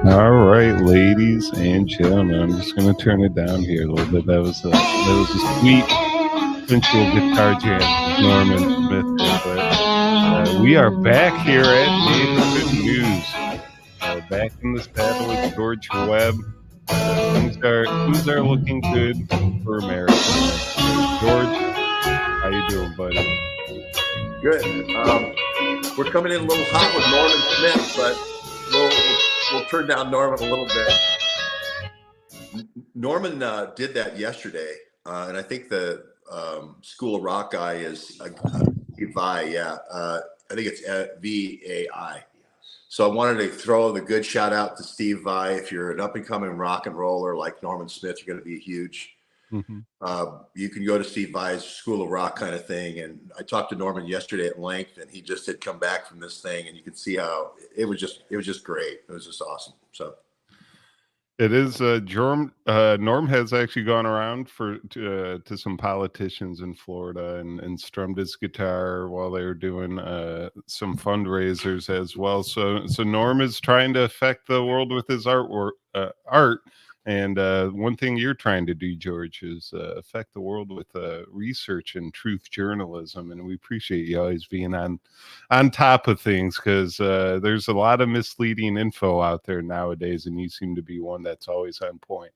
All right, ladies and gentlemen, I'm just going to turn it down here a little bit. That was a sweet, sensual guitar jam from Norman Smith there. But we are back here at Neighborhood News, back in the saddle with George Webb. Things are looking good for America now. So, George, how you doing, buddy? Good. We're coming in a little hot with Norman Smith, but we'll turn down Norman a little bit. Norman did that yesterday, and I think the School of Rock guy is Vi. Yeah, I think it's VAI. So I wanted to throw the good shout out to Steve Vai. If you're an up and coming rock and roller like Norman Smith, you're going to be huge. Mm-hmm. You can go to Steve Vai's School of Rock kind of thing. And I talked to Norman yesterday at length, and he just had come back from this thing, and you can see how it was just great. It was just awesome. So It is Norm has actually gone around to some politicians in Florida and strummed his guitar while they were doing some fundraisers as well. So Norm is trying to affect the world with his art. And one thing you're trying to do, George, is affect the world with research and truth journalism. And we appreciate you always being on top of things, because there's a lot of misleading info out there nowadays, and you seem to be one that's always on point.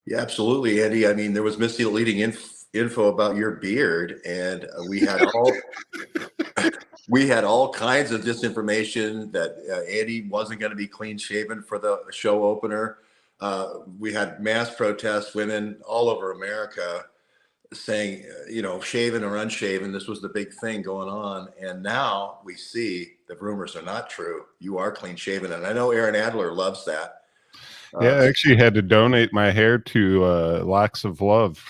yeah, absolutely, Andy. I mean, there was misleading info about your beard, and we had all kinds of disinformation that Andy wasn't going to be clean shaven for the show opener. We had mass protests, women all over America saying, shaven or unshaven. This was the big thing going on. And now we see the rumors are not true. You are clean shaven. And I know Aaron Adler loves that. Yeah, I actually had to donate my hair to Locks of Love.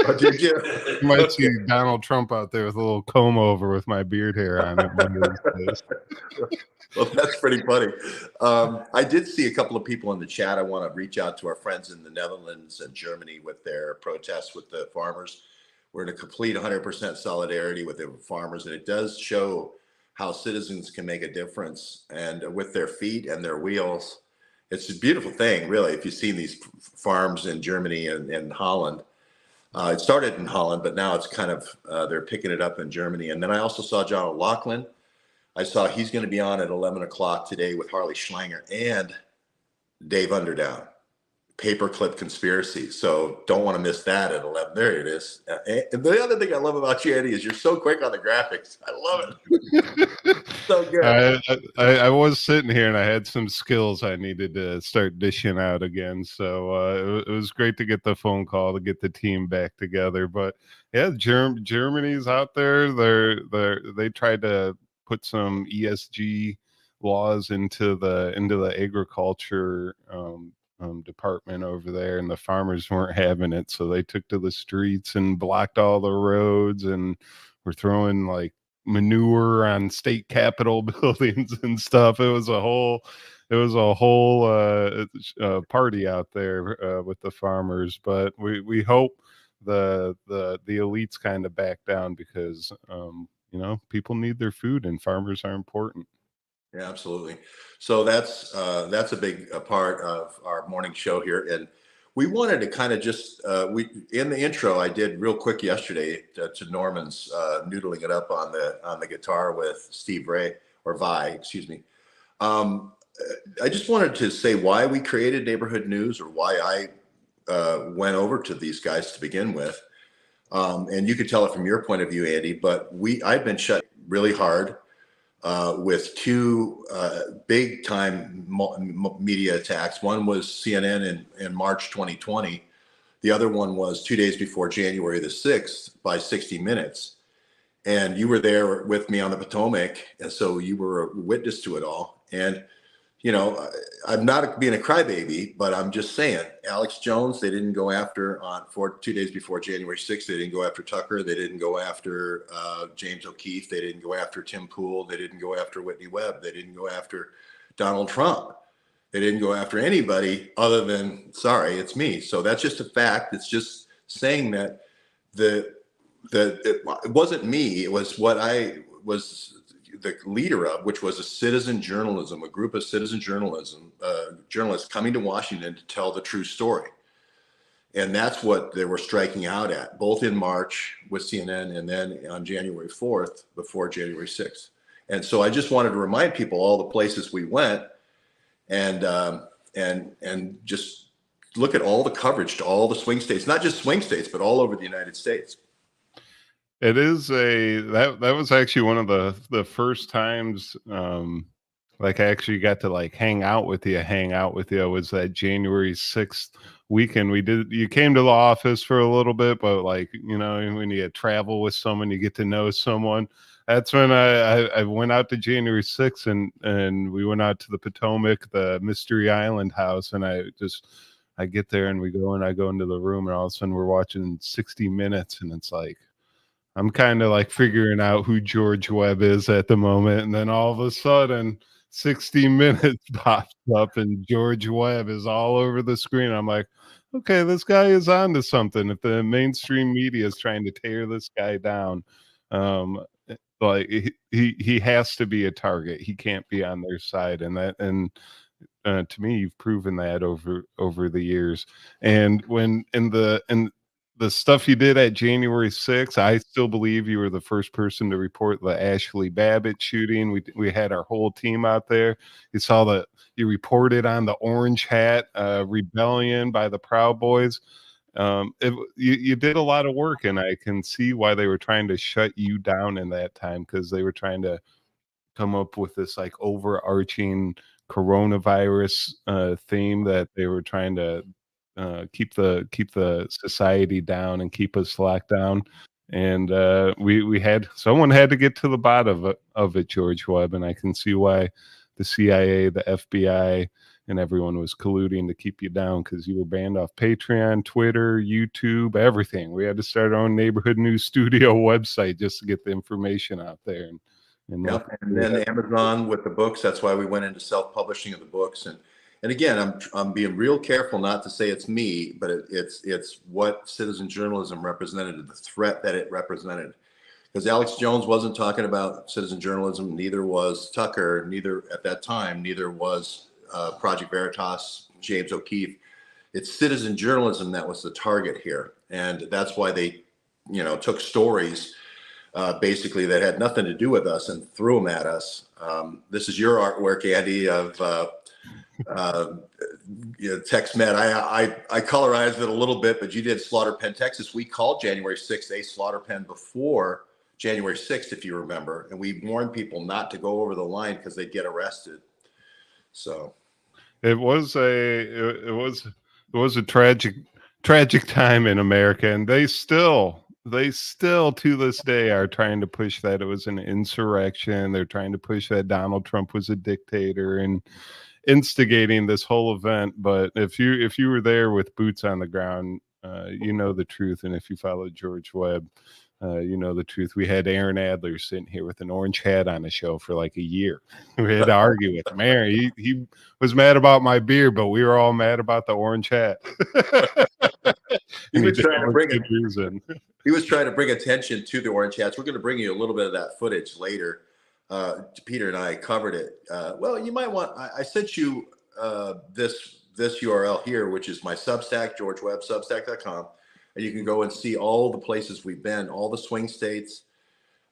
Oh, did you? You might see Donald Trump out there with a little comb over with my beard hair on it one of these days. Well, that's pretty funny. I did see a couple of people in the chat. I want to reach out to our friends in the Netherlands and Germany with their protests with the farmers. We're in a complete 100% solidarity with the farmers, and it does show how citizens can make a difference, and with their feet and their wheels. It's a beautiful thing, really, if you've seen these farms in Germany and Holland. It started in Holland, but now it's kind of, they're picking it up in Germany. And then I also saw John O'Loughlin. I saw he's going to be on at 11 o'clock today with Harley Schlanger and Dave Underdown, Paperclip Conspiracy. So don't want to miss that at 11. There it is. And the other thing I love about you, Eddie, is you're so quick on the graphics. I love it. So good. I was sitting here and I had some skills I needed to start dishing out again. So it was great to get the phone call to get the team back together. But yeah, Germany's out there. They tried to put some ESG laws into the agriculture department over there, and the farmers weren't having it, so they took to the streets and blocked all the roads and were throwing like manure on state capitol buildings and stuff. It was a whole party out there with the farmers, but we hope the elites kind of back down, because people need their food and farmers are important. Yeah, absolutely. So that's a big part of our morning show here, and we wanted to kind of just we in the intro I did real quick yesterday to Norman's noodling it up on the guitar with Steve Ray or Vi, excuse me. I just wanted to say why we created Neighborhood News, or why I went over to these guys to begin with. And you could tell it from your point of view, Andy, but I've been shut really hard with two big time media attacks. One was CNN in March 2020. The other one was 2 days before January the 6th by 60 Minutes. And you were there with me on the Potomac. And so you were a witness to it all. And I'm not being a crybaby, but I'm just saying, Alex Jones, they didn't go after for 2 days before January 6th. They didn't go after Tucker. They didn't go after James O'Keefe. They didn't go after Tim Pool. They didn't go after Whitney Webb. They didn't go after Donald Trump. They didn't go after anybody other than, sorry, it's me. So that's just a fact. It's just saying that it wasn't me. It was what I was the leader of, which was a citizen journalism, a group of citizen journalism journalists coming to Washington to tell the true story. And that's what they were striking out at, both in March with CNN and then on January 4th before January 6th. And so I just wanted to remind people all the places we went, and just look at all the coverage to all the swing states, not just swing states, but all over the United States. It is that was actually one of the first times like I actually got to like hang out with you was that January 6th weekend. You came to the office for a little bit, but like, you know, when you travel with someone, you get to know someone. That's when I went out to January 6th, and we went out to the Potomac, the Mystery Island house, and I get there and I go into the room, and all of a sudden we're watching 60 Minutes, and it's like I'm kind of like figuring out who George Webb is at the moment. And then all of a sudden, 60 Minutes pops up and George Webb is all over the screen. I'm like, okay, this guy is on to something. If the mainstream media is trying to tear this guy down, like he has to be a target. He can't be on their side. To me, you've proven that over the years. And when in the stuff you did at January 6th, I still believe you were the first person to report the Ashley Babbitt shooting. We had our whole team out there. You reported on the Orange Hat rebellion by the Proud Boys. You did a lot of work, and I can see why they were trying to shut you down in that time, because they were trying to come up with this like overarching coronavirus theme that they were trying to keep the society down and keep us locked down. And we had someone had to get to the bottom of it, George Webb, and I can see why the CIA, the FBI, and everyone was colluding to keep you down, because you were banned off Patreon, Twitter, YouTube, everything. We had to start our own neighborhood news studio website just to get the information out there. And Yep. And then Amazon with the books. That's why we went into self-publishing of the books. And again, I'm being real careful not to say it's me, but it's what citizen journalism represented, the threat that it represented. Because Alex Jones wasn't talking about citizen journalism, neither was Tucker, neither at that time, neither was Project Veritas, James O'Keefe. It's citizen journalism that was the target here, and that's why they, took stories basically that had nothing to do with us and threw them at us. This is your artwork, Andy, of Tex Med. I colorized it a little bit, but you did Slaughter Pen, Texas. We called January 6th a slaughter pen before January 6th, if you remember, and we warned people not to go over the line because they'd get arrested. So it was a tragic time in America, and they still to this day are trying to push that it was an insurrection. They're trying to push that Donald Trump was a dictator and instigating this whole event. But if you were there with boots on the ground, you know the truth. And if you followed George Webb, you know the truth. We had Aaron Adler sitting here with an orange hat on the show for like a year. We had to argue with him. Aaron, he was mad about my beer, but we were all mad about the orange hat. He was trying to bring attention to the orange hats. We're going to bring you a little bit of that footage later. Peter and I covered it. Well, you might want. I sent you this URL here, which is my Substack, GeorgeWebbSubstack.com. And you can go and see all the places we've been, all the swing states.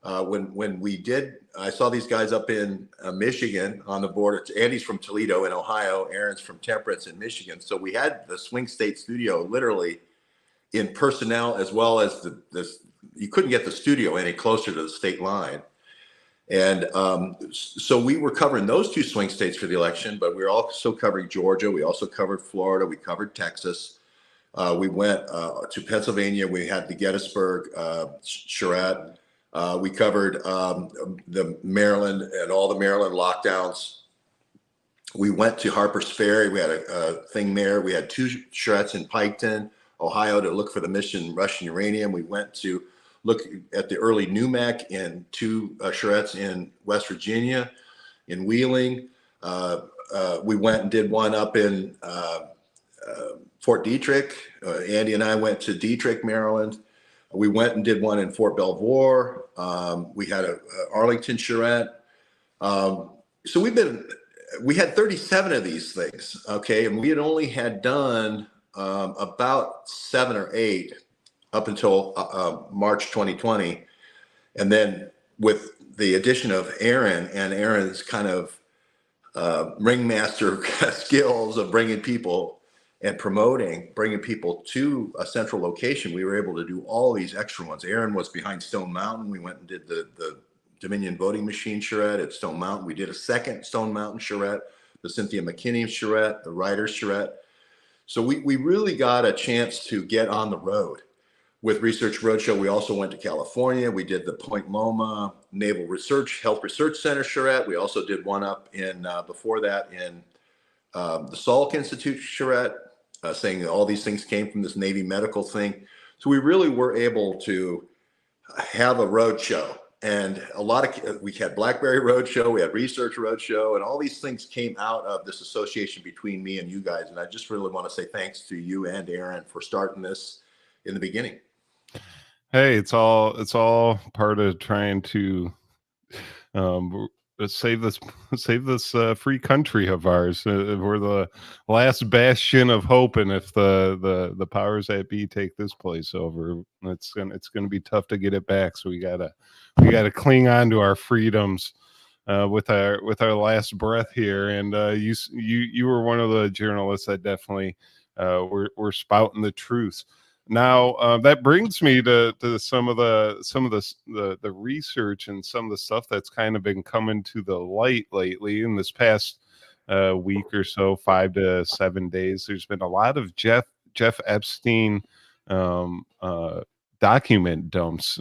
When we did, I saw these guys up in Michigan on the border. Andy's from Toledo in Ohio. Aaron's from Temperance in Michigan. So we had the swing state studio literally in personnel, as well as you couldn't get the studio any closer to the state line. And so we were covering those two swing states for the election, but we were also covering Georgia. We also covered Florida. We covered Texas. We went to Pennsylvania. We had the Gettysburg charrette. We covered the Maryland and all the Maryland lockdowns. We went to Harper's Ferry. We had a thing there. We had two charrettes in Piketon, Ohio, to look for the missing Russian uranium. We went to look at the early NUMAC and two charrettes in West Virginia, in Wheeling. We went and did one up in Fort Detrick. Andy and I went to Detrick, Maryland. We went and did one in Fort Belvoir. We had a Arlington charrette. So we had 37 of these things, okay, and we had only had done about 7 or 8 up until March 2020, and then with the addition of Aaron and Aaron's kind of ringmaster skills of bringing people and bringing people to a central location, we were able to do all these extra ones. Aaron was behind Stone Mountain. We went and did the Dominion voting machine charrette at Stone Mountain. We did a second Stone Mountain charrette, the Cynthia McKinney charrette, the Writers charrette. So we really got a chance to get on the road. With Research Roadshow, we also went to California. We did the Point Loma Naval Health Research Center charrette. We also did one up in, before that, in the Salk Institute charrette, saying that all these things came from this Navy medical thing. So we really were able to have a road show. And we had Blackberry Roadshow, we had Research Roadshow, and all these things came out of this association between me and you guys. And I just really want to say thanks to you and Aaron for starting this in the beginning. Hey, it's all part of trying to save this free country of ours. We're the last bastion of hope, and if the powers that be take this place over, it's gonna be tough to get it back. So we gotta cling on to our freedoms with our last breath here. And you were one of the journalists that definitely were spouting the truth. Now that brings me to some of the research and some of the stuff that's kind of been coming to the light lately in this past week or so, 5 to 7 days. There's been a lot of Jeff Epstein document dumps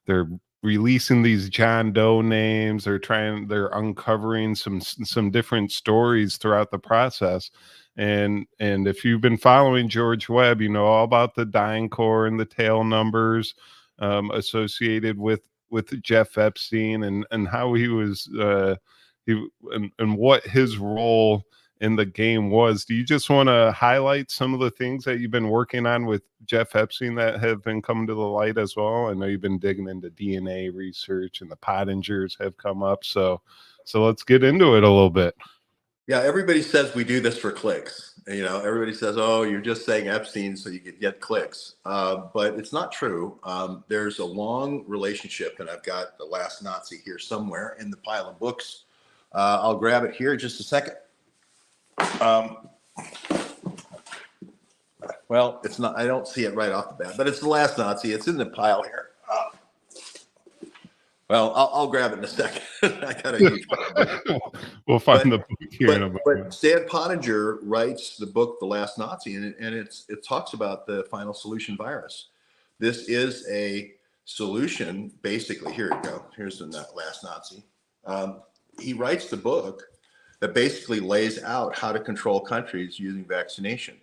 they're releasing these John Doe names. They're uncovering some different stories throughout the process. And if you've been following George Webb, you know all about the DynCorp and the tail numbers associated with Jeff Epstein, and how he was and what his role in the game was. Do you just want to highlight some of the things that you've been working on with Jeff Epstein that have been coming to the light as well? I know you've been digging into DNA research, and the Pottingers have come up. So let's get into it a little bit. Yeah, everybody says we do this for clicks. You know, everybody says, "Oh, you're just saying Epstein so you could get clicks," but it's not true. There's a long relationship, and I've got The Last Nazi here somewhere in the pile of books. I'll grab it here in just a second. Well, it's not. I don't see it right off the bat, but it's The Last Nazi. It's in the pile here. Well, I'll grab it in a second. I got a huge We'll find the book here in a moment. But Stan Pottinger writes the book The Last Nazi, and it talks about the final solution virus. This is a solution, basically. Here we go. Here's the Last Nazi. He writes the book that basically lays out how to control countries using vaccination.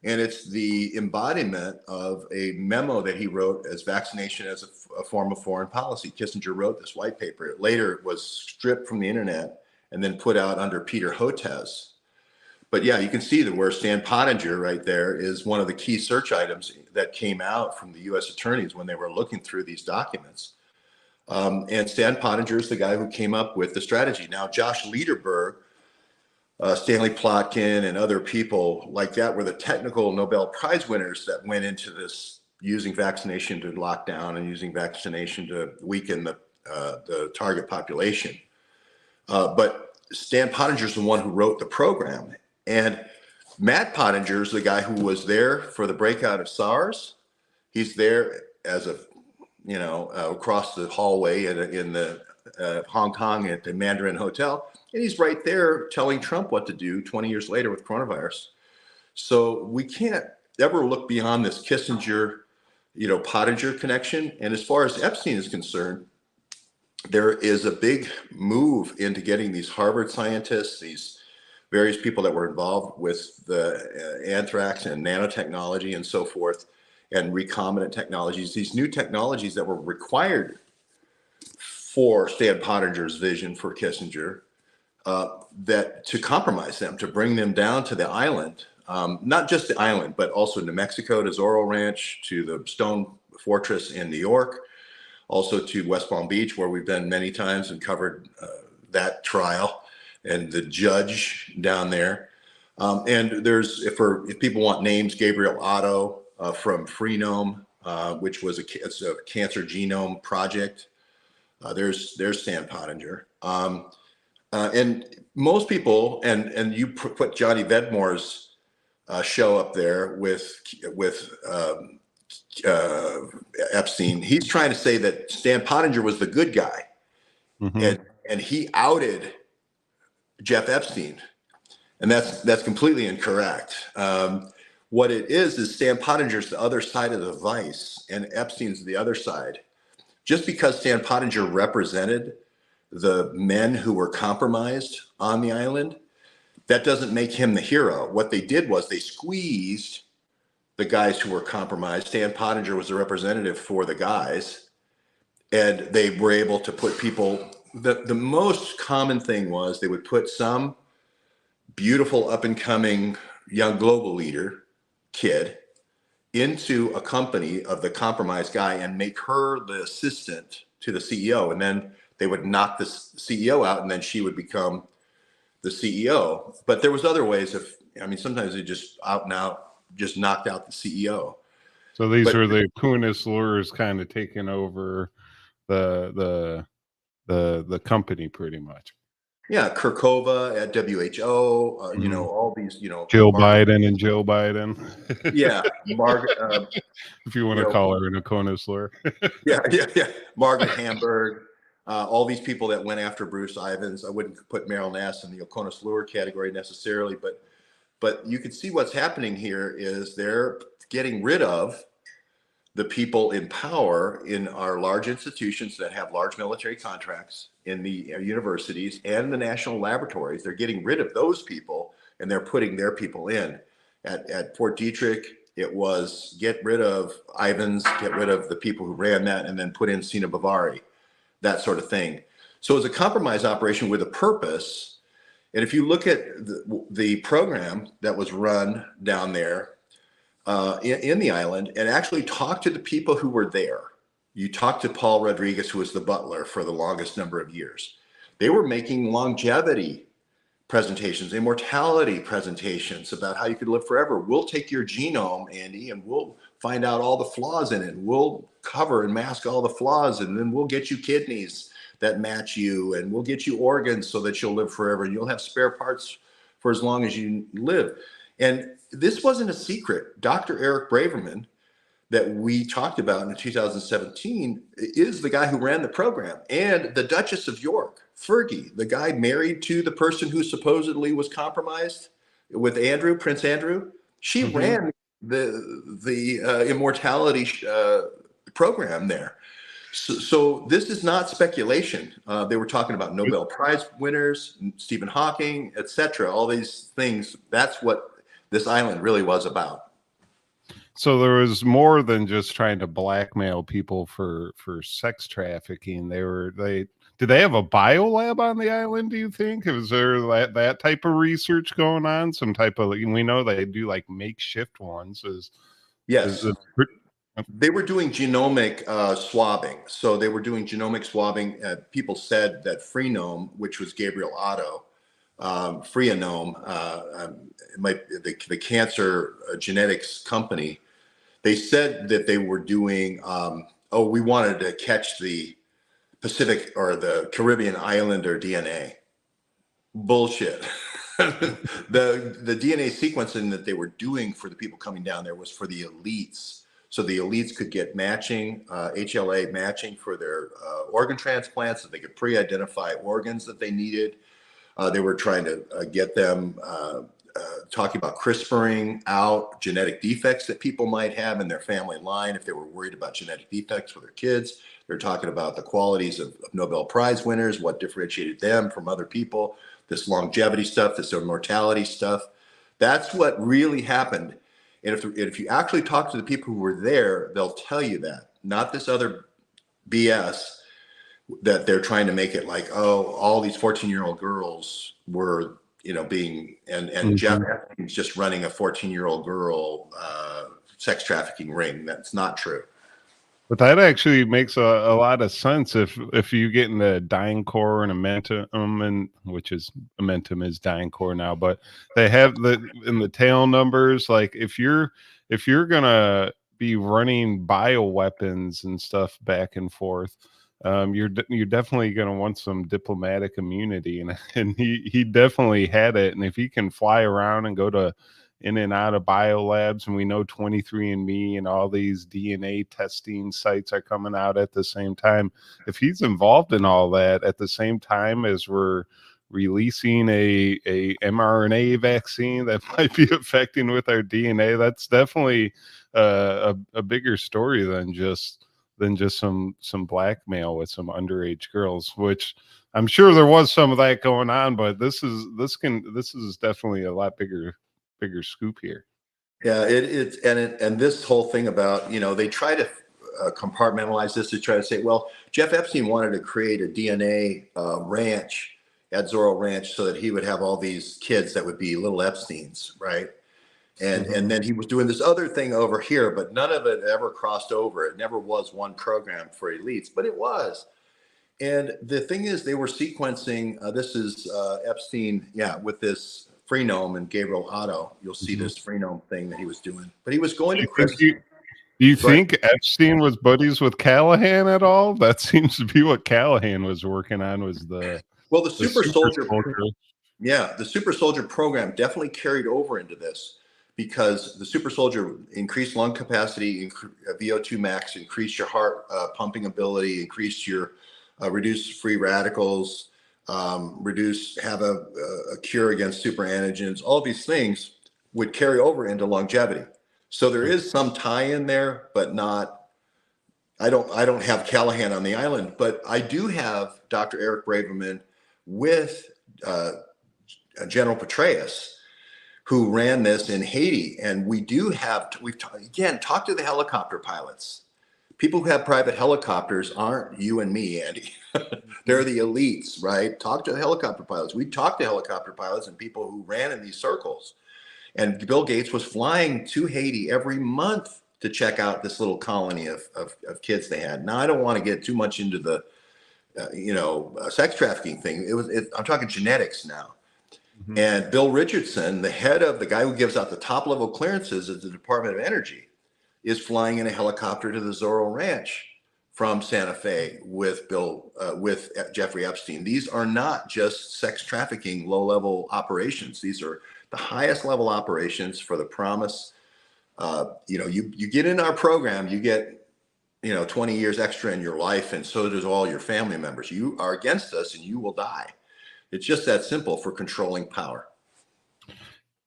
And it's the embodiment of a memo that he wrote as vaccination as a form of foreign policy. Kissinger wrote this white paper. Later, it was stripped from the internet and then put out under Peter Hotez. But yeah, you can see that where Stan Pottinger right there is one of the key search items that came out from the U.S. attorneys when they were looking through these documents. And Stan Pottinger is the guy who came up with the strategy. Now, Josh Lederberg, Stanley Plotkin, and other people like that were the technical Nobel Prize winners that went into this using vaccination to lock down and using vaccination to weaken the target population. But Stan Pottinger is the one who wrote the program. And Matt Pottinger is the guy who was there for the breakout of SARS. He's there as across the hallway in the Hong Kong at the Mandarin Hotel. And he's right there telling Trump what to do 20 years later with coronavirus. So we can't ever look beyond this Kissinger, Pottinger connection. And as far as Epstein is concerned, there is a big move into getting these Harvard scientists, these various people that were involved with the anthrax and nanotechnology and so forth, and recombinant technologies, these new technologies that were required for Stan Pottinger's vision for Kissinger, that to compromise them, to bring them down to the island, not just the island, but also New Mexico, to Zorro Ranch, to the Stone Fortress in New York, also to West Palm Beach, where we've been many times and covered that trial and the judge down there. And there's, if people want names, Gabriel Otto from Freenome, which was it's a cancer genome project. There's Stan Pottinger. And most people, and you put Johnny Vedmore's show up there with Epstein. He's trying to say that Stan Pottinger was the good guy, and he outed Jeff Epstein, and that's completely incorrect. What it is Stan Pottinger's the other side of the vice, and Epstein's the other side. Just because Stan Pottinger represented the men who were compromised on the island, that doesn't make him the hero. What they did was they squeezed the guys who were compromised. Stan Pottinger was the representative for the guys, and they were able to put people. The most common thing was they would put some beautiful up and coming young global leader kid into a company of the compromised guy and make her the assistant to the CEO. And then they would knock the CEO out, and then she would become the CEO. But there was other ways of, sometimes they just out and out just knocked out the CEO. So these are the Kunis lures kind of taking over the company pretty much. Yeah, Kirkova at WHO, all these, Jill Biden and Joe Biden. Yeah, Margaret. If you want to call her an Kunis lure. Yeah. Margaret Hamburg. All these people that went after Bruce Ivins. I wouldn't put Meryl Nass in the Oconus lure category necessarily, but you can see what's happening here is they're getting rid of the people in power in our large institutions that have large military contracts, in the universities and the national laboratories. They're getting rid of those people, and they're putting their people in. At Fort Detrick, it was get rid of Ivins, get rid of the people who ran that, and then put in Sina Bavari, that sort of thing. So it was a compromise operation with a purpose. And if you look at the program that was run down there in the island, and actually talk to the people who were there. You talk to Paul Rodriguez, who was the butler for the longest number of years. They were making longevity presentations, immortality presentations about how you could live forever. We'll take your genome, Andy, and we'll find out all the flaws in it. We'll cover and mask all the flaws, and then we'll get you kidneys that match you, and we'll get you organs so that you'll live forever, and you'll have spare parts for as long as you live. And this wasn't a secret. Dr. Eric Braverman, that we talked about in 2017, is the guy who ran the program. And the Duchess of York, Fergie, the guy married to the person who supposedly was compromised with Andrew, Prince Andrew, she ran the immortality program there. So this is not speculation. They were talking about Nobel Prize winners, Stephen Hawking, etc. All these things. That's what this island really was about. So there was more than just trying to blackmail people for sex trafficking. Did they have a biolab on the island, do you think? Was there that type of research going on? Some type of, we know they do like makeshift ones. Yes. They were doing genomic swabbing. So they were doing genomic swabbing. People said that Freenome, which was Gabriel Otto, Freenome, the cancer genetics company, they said that they were doing, we wanted to catch the Pacific or the Caribbean Islander DNA. Bullshit. The DNA sequencing that they were doing for the people coming down there was for the elites. So the elites could get matching, HLA matching for their organ transplants, so they could pre-identify organs that they needed. They were trying to get them talking about CRISPRing out genetic defects that people might have in their family line if they were worried about genetic defects for their kids. They're talking about the qualities of Nobel Prize winners, what differentiated them from other people, this longevity stuff, this immortality stuff. That's what really happened. And if you actually talk to the people who were there, they'll tell you that, not this other BS that they're trying to make it like, oh, all these 14-year-old girls were, being, and Jeff Epstein's just running a 14-year-old girl sex trafficking ring. That's not true. But that actually makes a lot of sense if you get in the dying core and Amentum, and which is Amentum is dying core now, but they have the in the tail numbers. Like if you're gonna be running bioweapons and stuff back and forth, you're definitely gonna want some diplomatic immunity, and and he definitely had it. And if he can fly around and go to in and out of biolabs, and we know 23andMe and all these DNA testing sites are coming out at the same time. If he's involved in all that at the same time as we're releasing a mRNA vaccine that might be affecting with our DNA, that's definitely a bigger story than just some blackmail with some underage girls, which I'm sure there was some of that going on, but this is definitely a lot bigger scoop here. Yeah, and this whole thing about, they try to compartmentalize this to try to say, well, Jeff Epstein wanted to create a DNA ranch at Zorro Ranch so that he would have all these kids that would be little Epsteins, right? And Mhm. then he was doing this other thing over here, but none of it ever crossed over. It never was one program for elites, but it was. And the thing is, they were sequencing. This is Epstein, yeah, with this Freenome and Gabriel Otto. You'll see Mhm. this Freenome thing that he was doing. But he was going Do to you think Chris. you do you Go ahead. think Epstein was buddies with Callahan at all? That seems to be what Callahan was working on, was Well, the the super super soldier, soldier. yeah, the super soldier program definitely carried over into this because the super soldier increased lung capacity, VO2 max, increased your heart pumping ability, increased your reduce free radicals, reduce have a cure against super antigens. All these things would carry over into longevity. So there is some tie in there, but not. I don't have Callahan on the island, but I do have Dr. Eric Braverman with uh, General Petraeus, who ran this in Haiti. And we do have, again, talk to the helicopter pilots. People who have private helicopters aren't you and me, Andy. They're Mhm. the elites, right? Talk to the helicopter pilots. We talked to helicopter pilots and people who ran in these circles. And Bill Gates was flying to Haiti every month to check out this little colony of kids they had. Now, I don't want to get too much into the, sex trafficking thing. I'm talking genetics now. Mhm. And Bill Richardson, the head of the guy who gives out the top level clearances at the Department of Energy, is flying in a helicopter to the Zorro Ranch from Santa Fe with Jeffrey Epstein. These are not just sex trafficking low level operations. These are the highest level operations for the promise. You get in our program, you get 20 years extra in your life, and so does all your family members. You are against us, and you will die. It's just that simple for controlling power.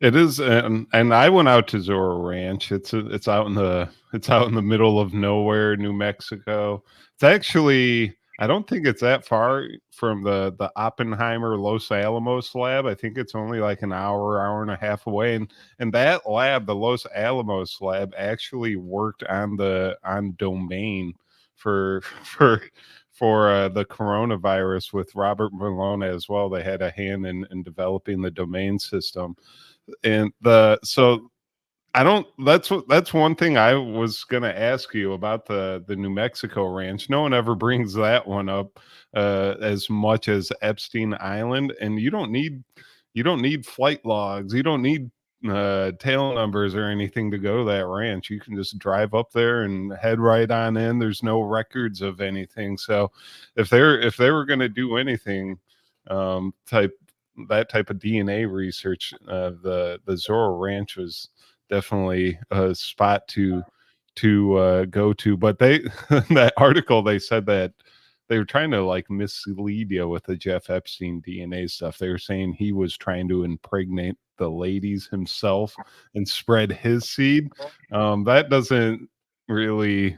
It is, and I went out to Zorro Ranch. It's out in the middle of nowhere, New Mexico. It's actually, I don't think it's that far from the Oppenheimer Los Alamos lab. I think it's only like an hour and a half away. And that lab, the Los Alamos lab, actually worked on domain for the coronavirus with Robert Malone as well. They had a hand in developing the domain system. And the so I don't that's one thing I was going to ask you about the New Mexico ranch. No one ever brings that one up as much as Epstein Island, and you don't need flight logs. You don't need tail numbers or anything to go to that ranch. You can just drive up there and head right on in. There's no records of anything. So if they were going to do anything type that type of DNA research, the Zorro Ranch was definitely a spot to go to. But they that article, they said that they were trying to like mislead you with the Jeff Epstein DNA stuff. They were saying he was trying to impregnate the ladies himself and spread his seed. That doesn't really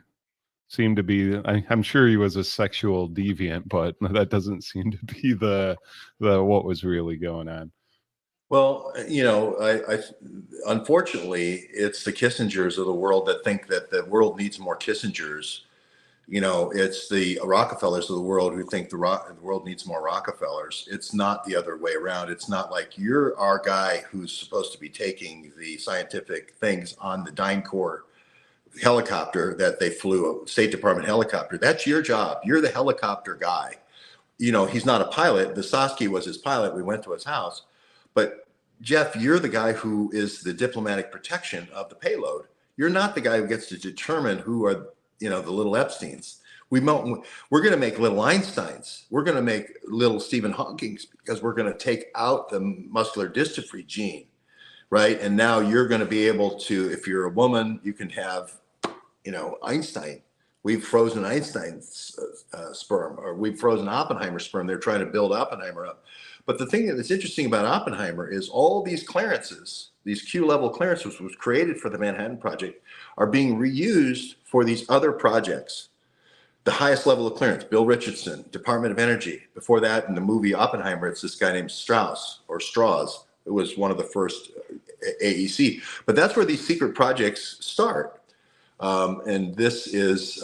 seem to be. I'm sure he was a sexual deviant, but that doesn't seem to be the what was really going on. Well, unfortunately, it's the Kissingers of the world that think that the world needs more Kissingers. It's the Rockefellers of the world who think the world needs more Rockefellers. It's not the other way around. It's not like you're our guy who's supposed to be taking the scientific things on the DynCorp helicopter that they flew, a State Department helicopter. That's your job. You're the helicopter guy. He's not a pilot. Visosky was his pilot. We went to his house. But Jeff, you're the guy who is the diplomatic protection of the payload. You're not the guy who gets to determine who are, the little Epsteins. We're going to make little Einsteins. We're going to make little Stephen Hawkings because we're going to take out the muscular dystrophy gene, right? And now you're going to be able to, if you're a woman, you can have, Einstein. We've frozen Einstein's sperm, or we've frozen Oppenheimer's sperm. They're trying to build Oppenheimer up. But the thing that's interesting about Oppenheimer is all these clearances, these Q-level clearances, was created for the Manhattan Project, are being reused for these other projects. The highest level of clearance, Bill Richardson, Department of Energy. Before that, in the movie Oppenheimer, it's this guy named Strauss. It was one of the first AEC. But that's where these secret projects start. And this is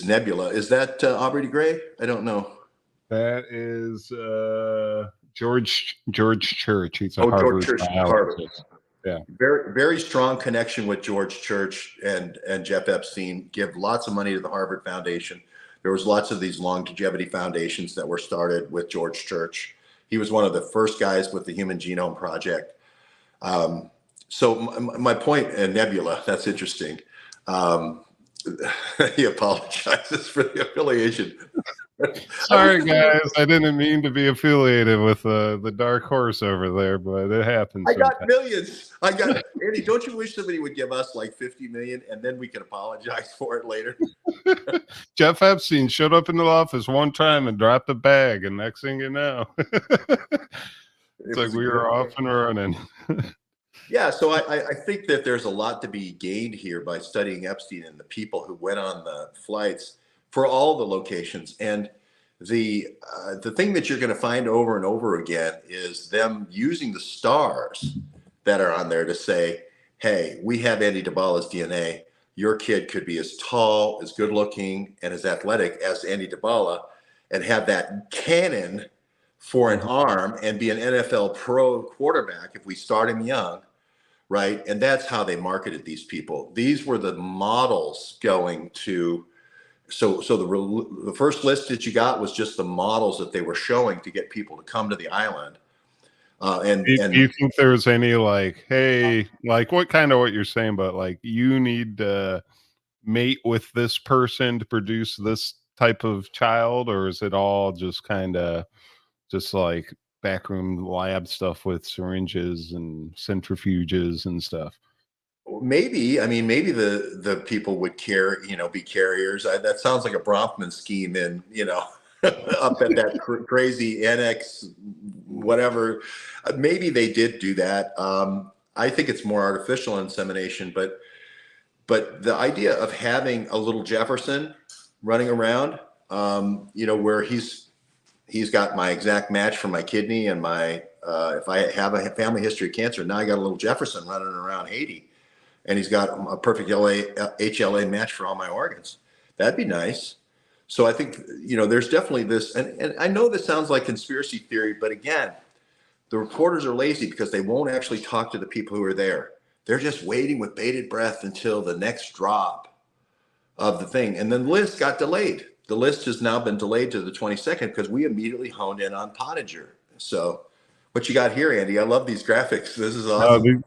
Nebula. Is that Aubrey de Grey? I don't know. That is George Church. He's a Harvard George Church, biologist. Yeah. Very, very strong connection with George Church and Jeff Epstein. Give lots of money to the Harvard Foundation. There was lots of these longevity foundations that were started with George Church. He was one of the first guys with the Human Genome Project. So my point, and Nebula, that's interesting. He apologizes for the affiliation. Sorry, guys. I didn't mean to be affiliated with the dark horse over there, but it happens. I got millions. Andy, don't you wish somebody would give us like 50 million and then we can apologize for it later? Jeff Epstein showed up in the office one time and dropped a bag, and next thing you know, it's like we were off and running. Yeah, so I think that there's a lot to be gained here by studying Epstein and the people who went on the flights for all the locations. And the thing that you're going to find over and over again is them using the stars that are on there to say, hey, we have Andy Dabbala's DNA. Your kid could be as tall, as good looking, and as athletic as Andy Dabbala, and have that cannon for an arm and be an NFL pro quarterback if we start him young. Right. And that's how they marketed these people. These were the models going to. So the first list that you got was just the models that they were showing to get people to come to the island. Do you think there's any like, hey, like what you're saying, but like you need to mate with this person to produce this type of child, or is it all just kind of just like backroom lab stuff with syringes and centrifuges and stuff? Maybe the people would be carriers. That sounds like a Bronfman scheme in up at that crazy annex whatever. Maybe they did do that. I think it's more artificial insemination, but the idea of having a little Jefferson running around, where he's got my exact match for my kidney and my if I have a family history of cancer, now I got a little Jefferson running around Haiti, and he's got a perfect HLA match for all my organs. That'd be nice. So I think there's definitely this, and I know this sounds like conspiracy theory, but again, the reporters are lazy because they won't actually talk to the people who are there. They're just waiting with bated breath until the next drop of the thing, and then the list got delayed. The list has now been delayed to the 22nd because we immediately honed in on Pottinger. So what you got here, Andy? I love these graphics. This is awesome.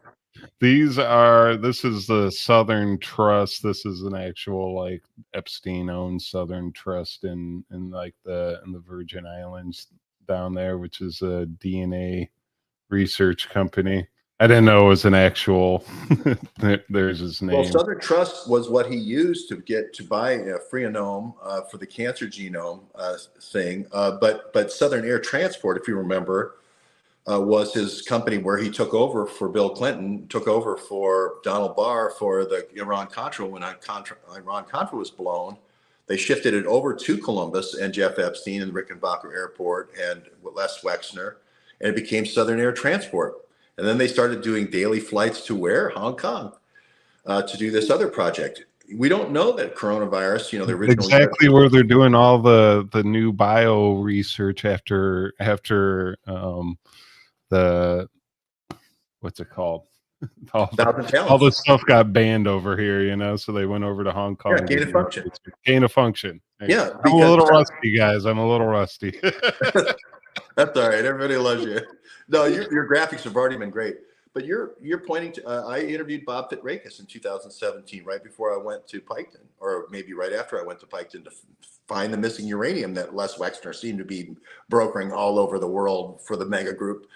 This is the Southern Trust. This is an actual like Epstein-owned Southern Trust in the Virgin Islands down there, which is a DNA research company. I didn't know it was an actual. There's his name. Well, Southern Trust was what he used to buy a Freenome for the cancer genome thing. But Southern Air Transport, if you remember, was his company where he took over for Bill Clinton, took over for Donald Barr for the Iran-Contra. When Iran-Contra was blown, they shifted it over to Columbus and Jeff Epstein and Rickenbacker Airport and Les Wexner, and it became Southern Air Transport. And then they started doing daily flights to where? Hong Kong, to do this other project. We don't know that coronavirus, the original exactly where they're doing all the new bio research after the what's it called? all the Thousand all talents. the stuff got banned over here, you know, so they went over to Hong Yeah, Kong to gain of do function. research. Gain of function. Hey, Yeah, I'm a because little rusty, guys. I'm a little rusty. that's all right. Everybody loves you. No, your graphics have already been great. But you're pointing to. I interviewed Bob Fitrakis in 2017, right before I went to Piketon, or maybe right after I went to Piketon to find the missing uranium that Les Wexner seemed to be brokering all over the world for the mega group.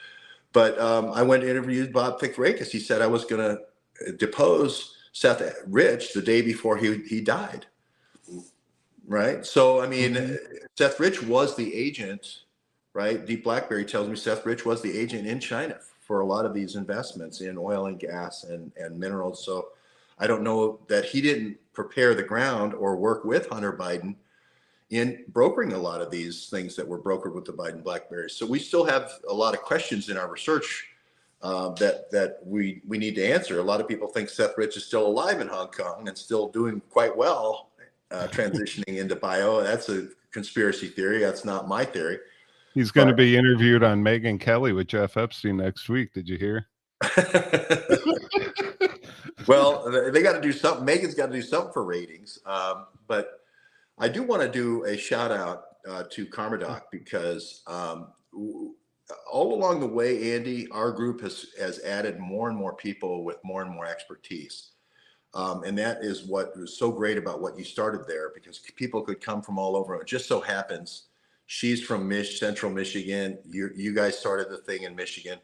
But I went to interview Bob Fitrakis. He said I was going to depose Seth Rich the day before he died. Right. So I mean, Mhm. Seth Rich was the agent, right? Deep Blackberry tells me Seth Rich was the agent in China for a lot of these investments in oil and gas and minerals. So I don't know that he didn't prepare the ground or work with Hunter Biden in brokering a lot of these things that were brokered with the Biden Blackberries. So we still have a lot of questions in our research that we need to answer. A lot of people think Seth Rich is still alive in Hong Kong and still doing quite well, transitioning into bio. That's a conspiracy theory. That's not my theory. He's going to But be interviewed on Megyn Kelly with Jeff Epstein next week. Did you hear? well, they got to do something. Megan's got to do something for ratings. But I do want to do a shout out to Karmadoc because all along the way, Andy, our group has added more and more people with more and more expertise. And that is what was so great about what you started there, because people could come from all over. It just so happens she's from Central Michigan. You guys started the thing in Michigan.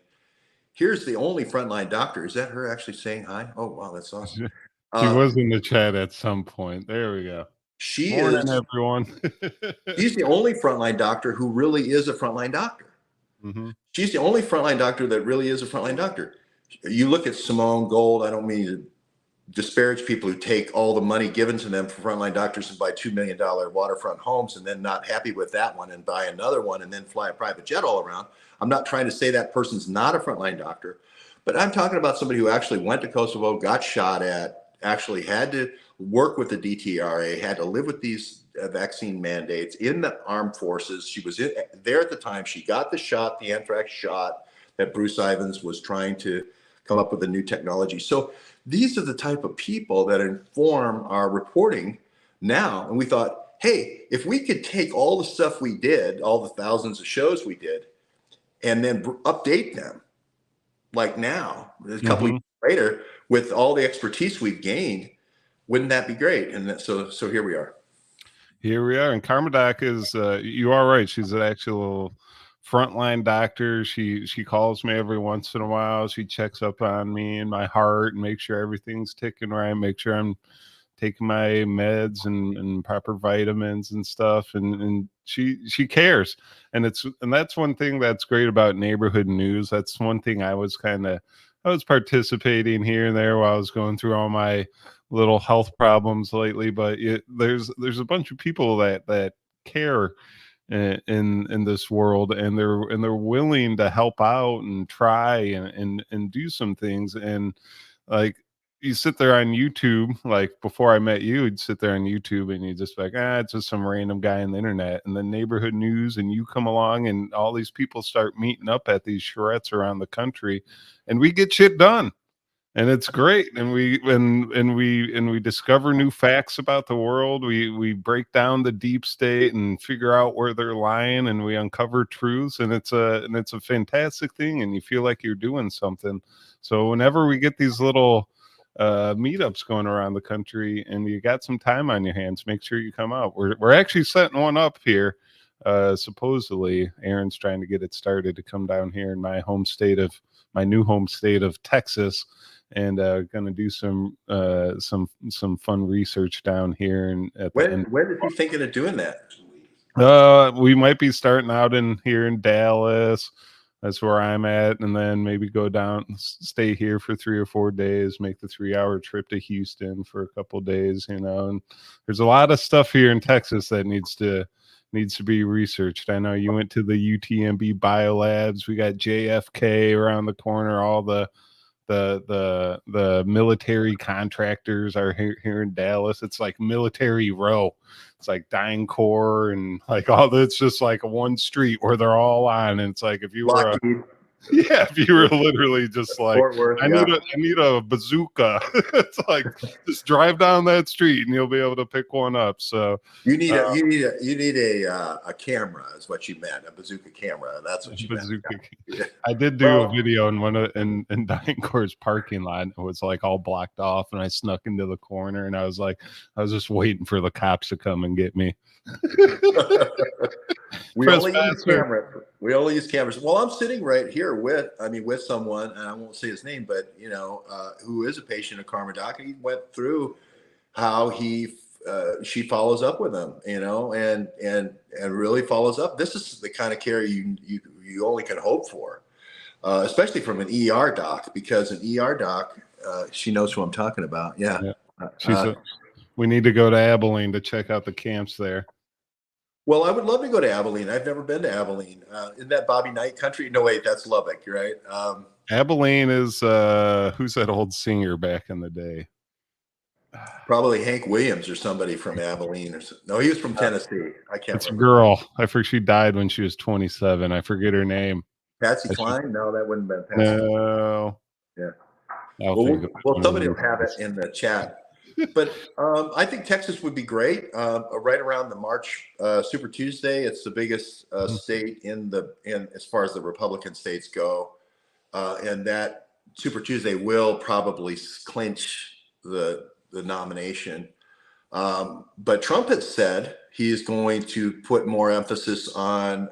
Here's the only frontline doctor. Is that her actually saying hi? Oh, wow, that's awesome. She was in the chat at some point. There we go. She Morning, is. everyone. She's the only frontline doctor who really is a frontline doctor. Mhm. She's the only frontline doctor that really is a frontline doctor. You look at Simone Gold. I don't mean to disparage people who take all the money given to them for frontline doctors and buy $2 million waterfront homes and then not happy with that one and buy another one and then fly a private jet all around. I'm not trying to say that person's not a frontline doctor, but I'm talking about somebody who actually went to Kosovo, got shot at, actually had to work with the DTRA, had to live with these vaccine mandates in the armed forces. She was there at the time. She got the shot, the anthrax shot that Bruce Ivans was trying to come up with a new technology. So these are the type of people that inform our reporting now. And we thought, hey, if we could take all the stuff we did, all the thousands of shows we did, and then update them like now, a couple of Mhm. years later, with all the expertise we've gained, wouldn't that be great? And so here we are. Here we are. And Karmadoc is you are right. She's an actual frontline doctor. She calls me every once in a while. She checks up on me and my heart and make sure everything's ticking right, make sure I'm taking my meds and proper vitamins and stuff. And she cares. And that's one thing that's great about neighborhood news. That's one thing I was participating here and there while I was going through all my little health problems lately, but there's a bunch of people that care in this world, and they're willing to help out and try and do some things. And like, you sit there on YouTube, like before I met you, you'd sit there on YouTube and you just like, it's just some random guy on the internet. And then neighborhood news, and you come along, and all these people start meeting up at these charrettes around the country, and we get shit done, and it's great. And we discover new facts about the world. We break down the deep state and figure out where they're lying, and we uncover truths, and it's a fantastic thing, and you feel like you're doing something. So whenever we get these little meetups going around the country and you got some time on your hands, make sure you come out. We're actually setting one up here. Supposedly Aaron's trying to get it started to come down here in my new home state of Texas, and going to do some fun research down here. And at the end, When is he thinking of doing that? we might be starting out here in Dallas. That's where I'm at, and then maybe go down, stay here for 3 or 4 days, make the 3-hour trip to Houston for a couple days. And there's a lot of stuff here in Texas that needs to be researched. I know you went to the UTMB biolabs. We got JFK around the corner. All the military contractors are here in Dallas. It's like Military Row. It's like DynCorp and like all that. It's just like one street where they're all on. And it's like, if you were Lockheed. Yeah, if you were literally just like, Fort Worth, I need a bazooka. It's like, just drive down that street and you'll be able to pick one up. So You need a camera is what you meant, a bazooka camera. That's what you meant. bazooka. Yeah. I did do a video in in DynCorp's parking lot. It was like all blocked off, and I snuck into the corner, and I was just waiting for the cops to come and get me. We only use camera. We only use cameras. Well, I'm sitting right here with someone, and I won't say his name, but who is a patient of Karma Doc. He went through how she follows up with him, and really follows up. This is the kind of care you only can hope for, especially from an ER doc, because an ER doc, she knows who I'm talking about. Yeah. We need to go to Abilene to check out the camps there. Well, I would love to go to Abilene. I've never been to Abilene. Isn't that Bobby Knight country? No, wait, that's Lubbock, right? Abilene is who's that old singer back in the day? Probably Hank Williams or somebody from Abilene. No, he was from Tennessee. I can't It's remember. a girl. I forget, she died when she was 27. I forget her name. Patsy Cline? No, that wouldn't have been Patsy. No. Yeah. Well, somebody will have it in the chat. But I think Texas would be great. Right around the March Super Tuesday, it's the biggest state in as far as the Republican states go, and that Super Tuesday will probably clinch the nomination. But Trump has said he is going to put more emphasis on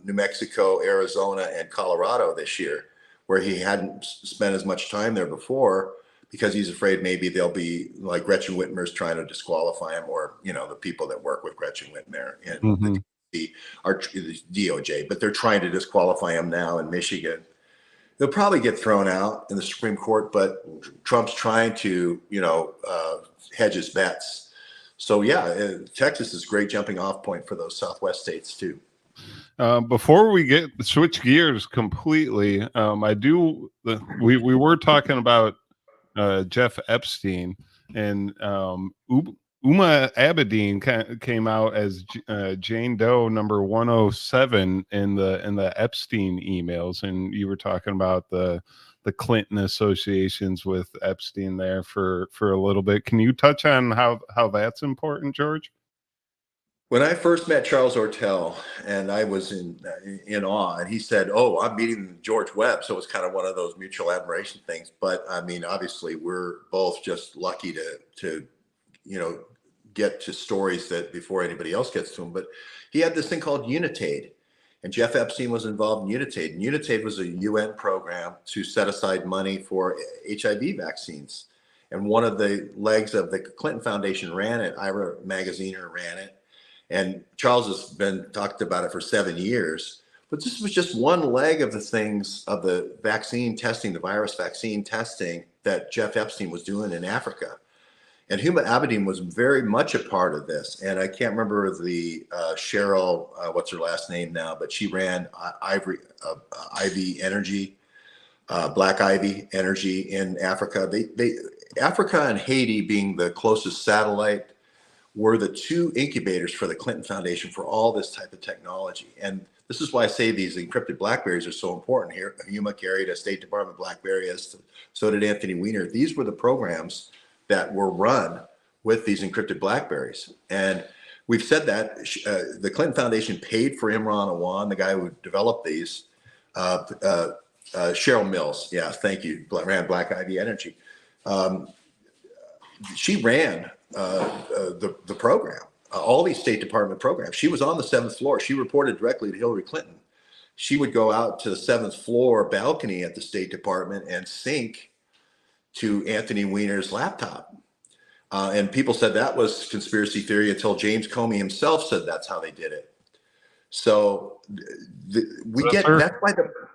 New Mexico, Arizona, and Colorado this year, where he hadn't spent as much time there before, because he's afraid maybe they'll be like Gretchen Whitmer's trying to disqualify him, or the people that work with Gretchen Whitmer and the DOJ, but they're trying to disqualify him now in Michigan. They'll probably get thrown out in the Supreme Court, but Trump's trying to hedge his bets. So yeah, Texas is a great jumping off point for those Southwest states too. Before we switch gears completely, we were talking about Jeff Epstein, and Uma Abedin came out as Jane Doe number 107 in the Epstein emails, and you were talking about the Clinton associations with Epstein there for a little bit. Can you touch on how that's important, George? When I first met Charles Ortel, and I was in awe, and he said, "Oh, I'm meeting George Webb," so it was kind of one of those mutual admiration things. But I mean, obviously, we're both just lucky to get to stories that before anybody else gets to them. But he had this thing called Unitaid, and Jeff Epstein was involved in Unitaid. And Unitaid was a UN program to set aside money for HIV vaccines. And one of the legs of the Clinton Foundation ran it. Ira Magaziner ran it. And Charles has been talked about it for 7 years, but this was just one leg of the things of the vaccine testing, the virus vaccine testing that Jeff Epstein was doing in Africa. And Huma Abedin was very much a part of this. And I can't remember the Cheryl, what's her last name now, but she ran Ivy Energy, Black Ivy Energy in Africa. Africa and Haiti being the closest satellite were the two incubators for the Clinton Foundation for all this type of technology. And this is why I say these encrypted BlackBerries are so important here. Huma carried a State Department BlackBerry, so did Anthony Weiner. These were the programs that were run with these encrypted BlackBerries. And we've said that the Clinton Foundation paid for Imran Awan, the guy who developed these, Cheryl Mills, yeah, thank you, ran Black Ivy Energy. She ran the program, all these State Department programs. She was on the 7th floor. She reported directly to Hillary Clinton. She would go out to the 7th floor balcony at the State Department and sync to Anthony Weiner's laptop. And people said that was conspiracy theory until James Comey himself said that's how they did it. So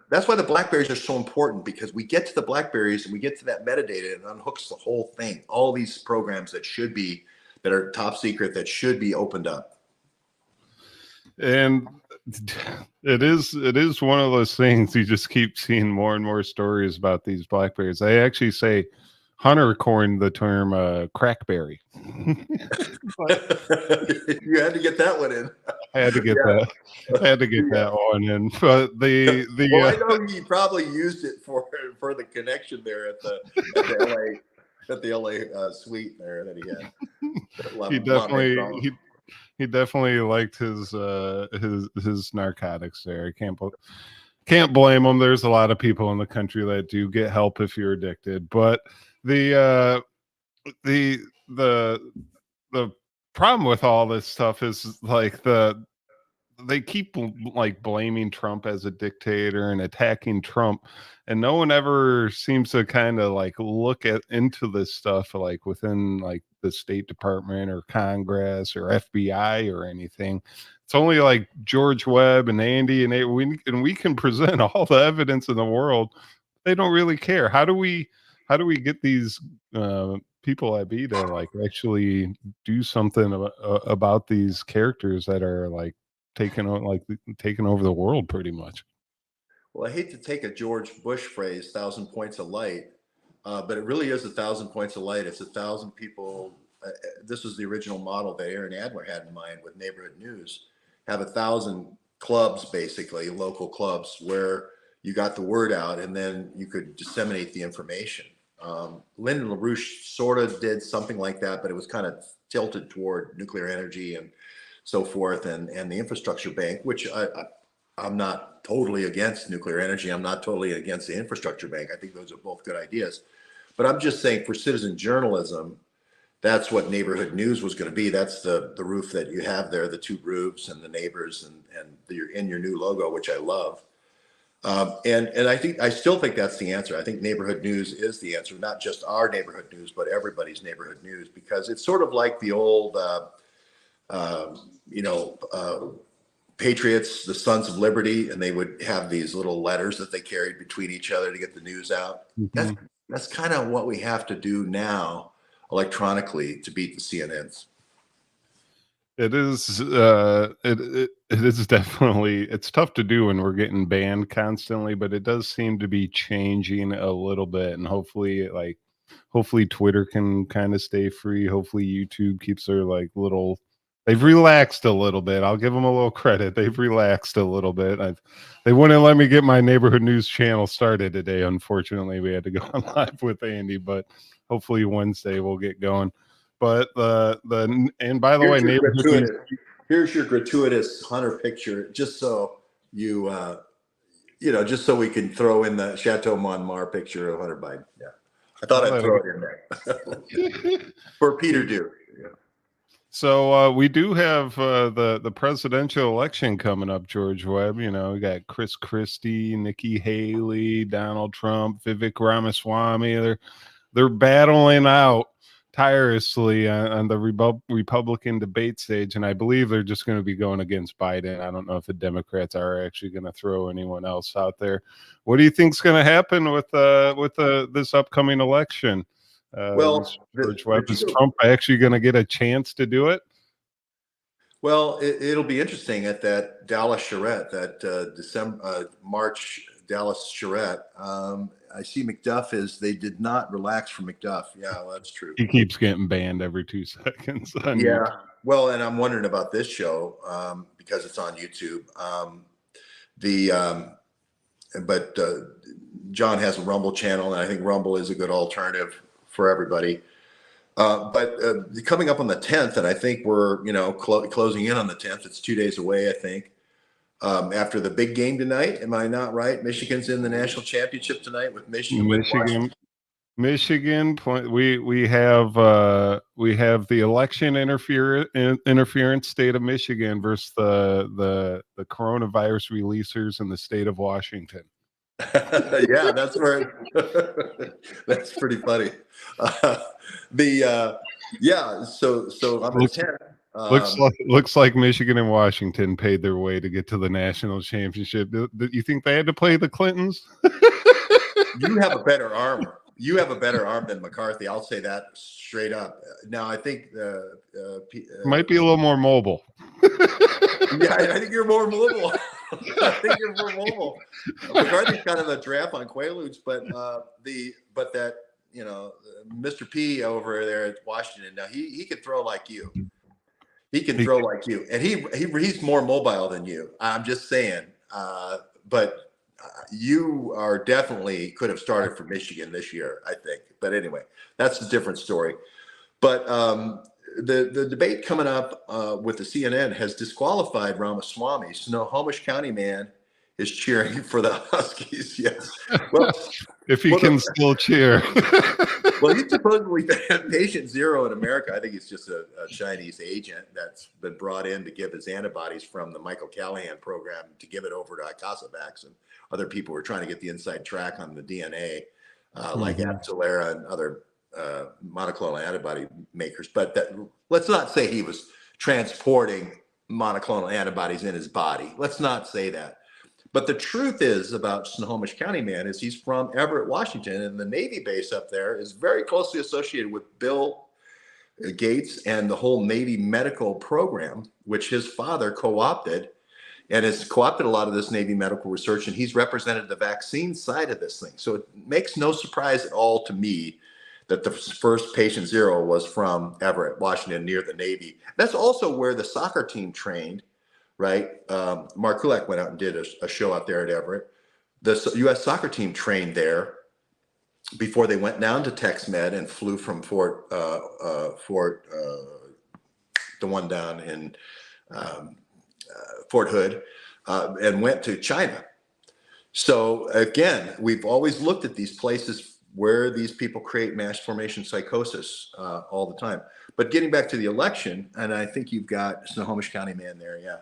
that's why the BlackBerries are so important, because we get to the BlackBerries and we get to that metadata and it unhooks the whole thing. All these programs that are top secret, that should be opened up. And it is one of those things, you just keep seeing more and more stories about these BlackBerries. They actually say Hunter coined the term crackberry. You had to get that one in. I had to get Yeah. that. I had to get that one in. But Well, I know he probably used it for the connection there at the LA suite there that he had. he definitely he definitely liked his narcotics there. Can't blame him. There's a lot of people in the country that do get help if you're addicted, but the the the the problem with all this stuff is like they keep like blaming Trump as a dictator and attacking Trump, and no one ever seems to kind of like look at into this stuff like within like the State Department or Congress or FBI or anything. It's only like George Webb and Andy and we can present all the evidence in the world. They don't really care. How do we get these people at B to like actually do something about these characters that are like taking over the world pretty much. Well, I hate to take a George Bush phrase, thousand points of light, but it really is a thousand points of light. It's 1,000 people. This was the original model that Aaron Adler had in mind with neighborhood news. Have 1,000 clubs, basically local clubs, where you got the word out, and then you could disseminate the information. Lyndon LaRouche sort of did something like that, but it was kind of tilted toward nuclear energy and so forth, and the infrastructure bank, which I'm not totally against nuclear energy. I'm not totally against the infrastructure bank. I think those are both good ideas. But I'm just saying for citizen journalism, that's what neighborhood news was going to be. That's the roof that you have there, the two roofs and the neighbors and you're in your new logo, which I love. And I still think that's the answer. I think neighborhood news is the answer, not just our neighborhood news, but everybody's neighborhood news, because it's sort of like the old, you know, Patriots, the Sons of Liberty, and they would have these little letters that they carried between each other to get the news out. Mhm. That's kind of what we have to do now electronically to beat the CNNs. It is it is definitely it's tough to do when we're getting banned constantly, but it does seem to be changing a little bit, and hopefully Twitter can kind of stay free. Hopefully YouTube keeps their like little they've relaxed a little bit. I'll give them a little credit. They've relaxed a little bit. They wouldn't let me get my neighborhood news channel started today. Unfortunately, we had to go on live with Andy, but hopefully Wednesday we'll get going. But and by the way, neighborhood news. Here's your gratuitous Hunter picture, just so you just so we can throw in the Chateau Montmartre picture of Hunter Biden. Yeah, I thought I'd throw it in there for Peter Duke. Yeah. So we do have the presidential election coming up, George Webb. You know, we got Chris Christie, Nikki Haley, Donald Trump, Vivek Ramaswamy. They're battling out tirelessly on the Republican debate stage, and I believe they're just going to be going against Biden. I don't know if the Democrats are actually going to throw anyone else out there. What do you think's going to happen with this upcoming election? Well, George Webb, is Trump actually going to get a chance to do it? Well, it'll be interesting at that Dallas charrette, that March Dallas charrette. I see McDuff they did not relax from McDuff. Yeah, well, that's true. He keeps getting banned every 2 seconds. Yeah. Well, and I'm wondering about this show because it's on YouTube. But John has a Rumble channel, and I think Rumble is a good alternative for everybody. But coming up on the 10th, and I think we're closing in on the 10th. It's 2 days away, I think. After the big game tonight, am I not right? Michigan's in the national championship tonight with Michigan. Michigan. We have the election interference state of Michigan versus the coronavirus releasers in the state of Washington. Yeah, that's right. That's pretty funny. So on the 10th, looks like Michigan and Washington paid their way to get to the national championship. Do you think they had to play the Clintons? You have a better arm. You have a better arm than McCarthy. I'll say that straight up. Now, I think might be a little more mobile. Yeah, I think you're more mobile. McCarthy's kind of a draft on Quaaludes, but that Mr. P over there at Washington. Now he can throw like you. He can He- throw like you, and he's more mobile than you. I'm just saying. But you are definitely could have started for Michigan this year, I think. But anyway, that's a different story. But the debate coming up with the CNN has disqualified Ramaswamy. Snohomish County man is cheering for the Huskies. Yes. Well, if he well, can still cheer. well, he's supposedly patient zero in America. I think he's just a Chinese agent that's been brought in to give his antibodies from the Michael Callahan program to give it over to Icosavax, and other people were trying to get the inside track on the DNA, like Absalera and other monoclonal antibody makers. But let's not say he was transporting monoclonal antibodies in his body. Let's not say that. But the truth is about Snohomish County man is he's from Everett, Washington, and the Navy base up there is very closely associated with Bill Gates and the whole Navy medical program, which his father co-opted and has co-opted a lot of this Navy medical research, and he's represented the vaccine side of this thing. So it makes no surprise at all to me that the first patient zero was from Everett, Washington, near the Navy. That's also where the soccer team trained. Right. Mark Kulak went out and did a show out there at Everett. The U.S. soccer team trained there before they went down to TexMed and flew from the one down in Fort Hood, and went to China. So again, we've always looked at these places where these people create mass formation psychosis all the time. But getting back to the election, and I think you've got Snohomish County man there, yeah.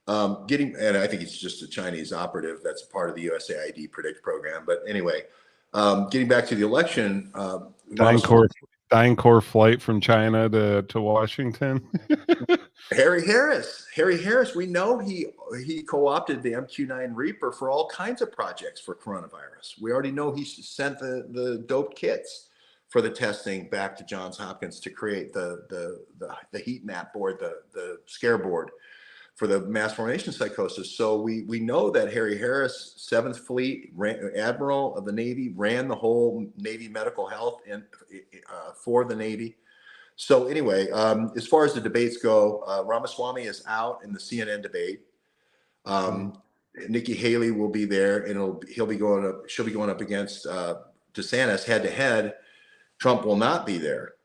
And I think it's just a Chinese operative that's part of the USAID Predict program. But anyway, getting back to the election, DynCorp flight from China to Washington. Harry Harris, we know he co-opted the MQ-9 Reaper for all kinds of projects for coronavirus. We already know he sent the doped kits for the testing back to Johns Hopkins to create the heat map board, the scare board for the mass formation psychosis. So we know that Harry Harris, 7th Fleet Admiral of the Navy, ran the whole Navy medical health for the Navy. So anyway, as far as the debates go, Ramaswamy is out in the CNN debate. Nikki Haley will be there, and she'll be going up against DeSantis head to head. Trump will not be there.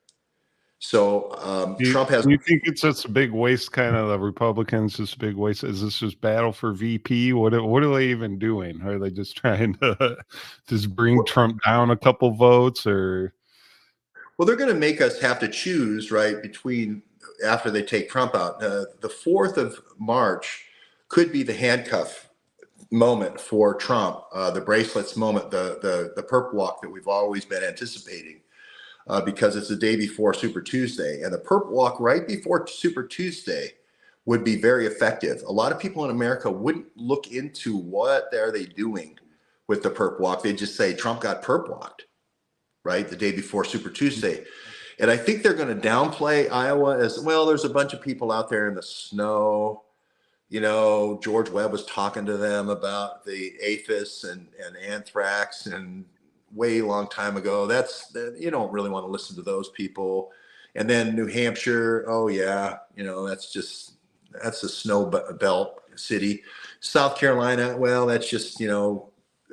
So Trump has. Do you think it's just a big waste? Kind of the Republicans, just a big waste. Is this just battle for VP? What are they even doing? Are they just trying to just bring Trump down a couple votes, or? Well, they're going to make us have to choose, right, between after they take Trump out. The 4th of March could be the handcuff moment for Trump, the bracelets moment, the perp walk that we've always been anticipating. Because it's the day before Super Tuesday, and the perp walk right before Super Tuesday would be very effective. A lot of people in America wouldn't look into what are they doing with the perp walk. They just say Trump got perp walked, right, the day before Super Tuesday. And I think they're going to downplay Iowa as well. There's a bunch of people out there in the snow. George Webb was talking to them about the APHIS and anthrax and way long time ago. You don't really want to listen to those people. And then New Hampshire, oh yeah, that's a snow belt city. South Carolina, well, that's just the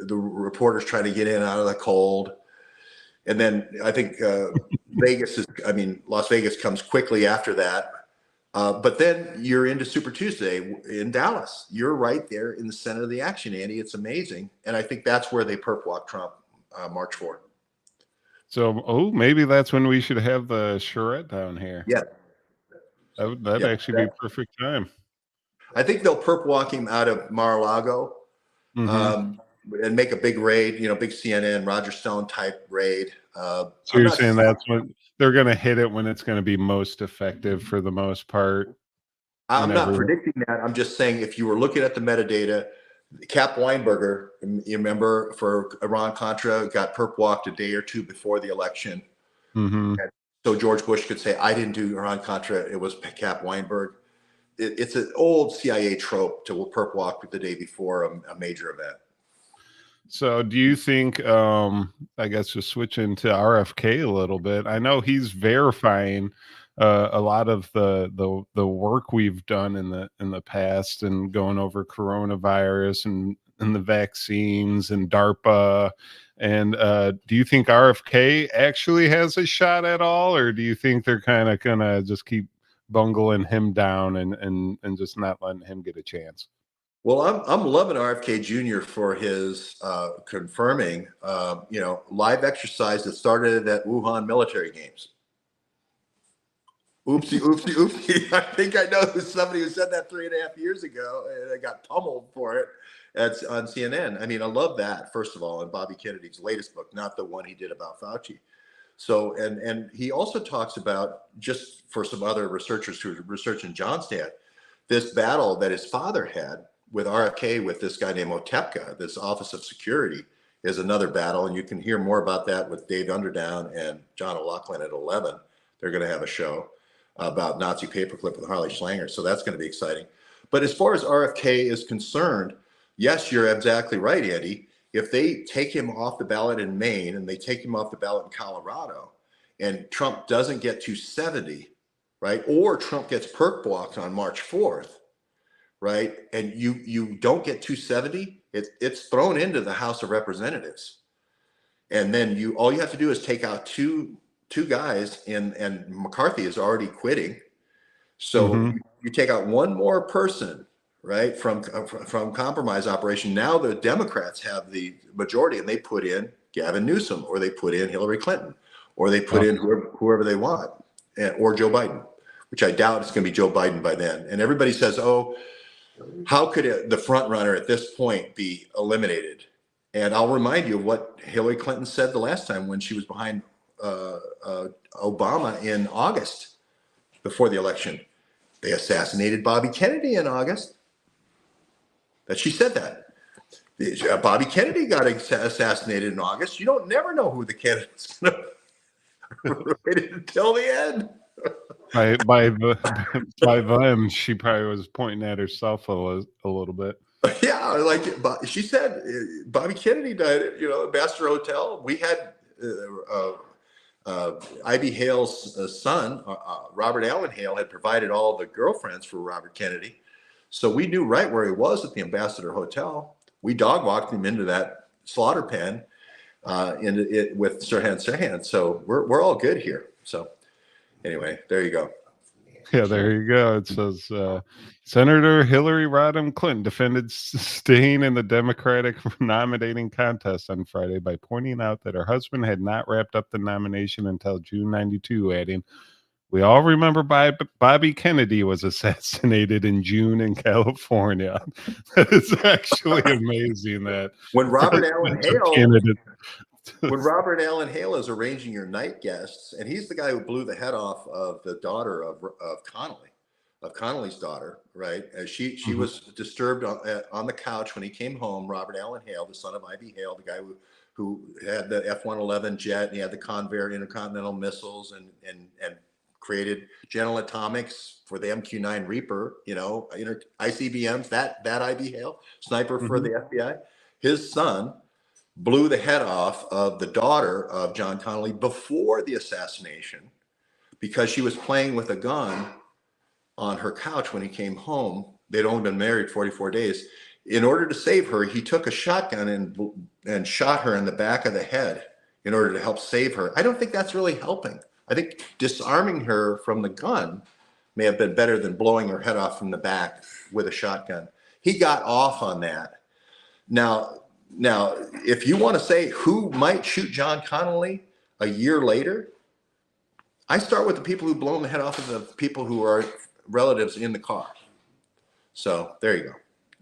reporters trying to get in out of the cold. And then I think Las Vegas comes quickly after that. But then you're into Super Tuesday in Dallas. You're right there in the center of the action, Andy. It's amazing. And I think that's where they perp walk Trump. March 4th. So, maybe that's when we should have the charrette down here. Yeah. That'd actually be a perfect time. I think they'll perp walk him out of Mar-a-Lago and make a big raid, big CNN, Roger Stone type raid. So you're saying that's when they're going to hit it when it's going to be most effective for the most part? I'm not predicting that. I'm just saying if you were looking at the metadata, Cap Weinberger, you remember, for Iran-Contra, got perp walked a day or two before the election. So George Bush could say, I didn't do Iran-Contra, it was Cap Weinberg. It's an old CIA trope to perp walk the day before a major event. So do you think, I guess just switching to RFK a little bit, I know he's verifying a lot of the work we've done in the past and going over coronavirus and the vaccines and DARPA. And do you think RFK actually has a shot at all, or do you think they're kind of gonna just keep bungling him down and just not letting him get a chance? Well, I'm loving RFK Jr. for his confirming, live exercise that started at Wuhan military games. Oopsie, oopsie, oopsie. I think I know somebody who said that 3.5 years ago, and I got pummeled for it. That's on CNN. I mean, I love that, first of all, in Bobby Kennedy's latest book, not the one he did about Fauci. So, and he also talks about, just for some other researchers who are researching Johnstown, this battle that his father had with RFK with this guy named Otepka, this Office of Security, is another battle. And you can hear more about that with Dave Underdown and John O'Loughlin at 11. They're going to have a show about Nazi paperclip with Harley Schlanger. So that's going to be exciting. But as far as RFK is concerned, yes, you're exactly right, Andy. If they take him off the ballot in Maine and they take him off the ballot in Colorado, and Trump doesn't get 270, right? Or Trump gets perk blocked on March 4th, right? And you don't get 270, it's thrown into the House of Representatives. And then all you have to do is take out two guys, and McCarthy is already quitting. So you take out one more person, right, from compromise operation. Now the Democrats have the majority, and they put in Gavin Newsom, or they put in Hillary Clinton, or they put in whoever they want, or Joe Biden, which I doubt it's going to be Joe Biden by then. And everybody says, oh, how could the front runner at this point be eliminated? And I'll remind you of what Hillary Clinton said the last time when she was behind Obama in August before the election. They assassinated Bobby Kennedy in August. That she said that. Bobby Kennedy got assassinated in August. You don't never know who the candidate's going to wait until the end. By them, she probably was pointing at herself a little bit. Yeah, like she said, Bobby Kennedy died at Ambassador Hotel. We had Ivy Hale's son, Robert Allen Hale, had provided all the girlfriends for Robert Kennedy. So we knew right where he was at the Ambassador Hotel. We dog walked him into that slaughter pen with Sirhan. So we're all good here. So anyway, there you go. Yeah, there you go. It says Senator Hillary Rodham Clinton defended staying in the Democratic nominating contest on Friday by pointing out that her husband had not wrapped up the nomination until June 92, adding, "We all remember Bobby Kennedy was assassinated in June in California." That is actually amazing that when Robert Allen Hale candidate. When Robert Allen Hale is arranging your night guests, and he's the guy who blew the head off of the daughter of Connolly, of Connolly's daughter, right? As she was disturbed on the couch when he came home. Robert Allen Hale, the son of Ivy Hale, the guy who had the F-111 jet, and he had the Convair intercontinental missiles, and created General Atomics for the MQ-9 Reaper, ICBMs. That Ivy Hale, sniper for the FBI. His son blew the head off of the daughter of John Connolly before the assassination because she was playing with a gun on her couch when he came home. They'd only been married 44 days. In order to save her, he took a shotgun and shot her in the back of the head in order to help save her. I don't think that's really helping. I think disarming her from the gun may have been better than blowing her head off from the back with a shotgun. He got off on that. Now, if you want to say who might shoot John Connolly a year later, I start with the people who blown the head off of the people who are relatives in the car. So there you go.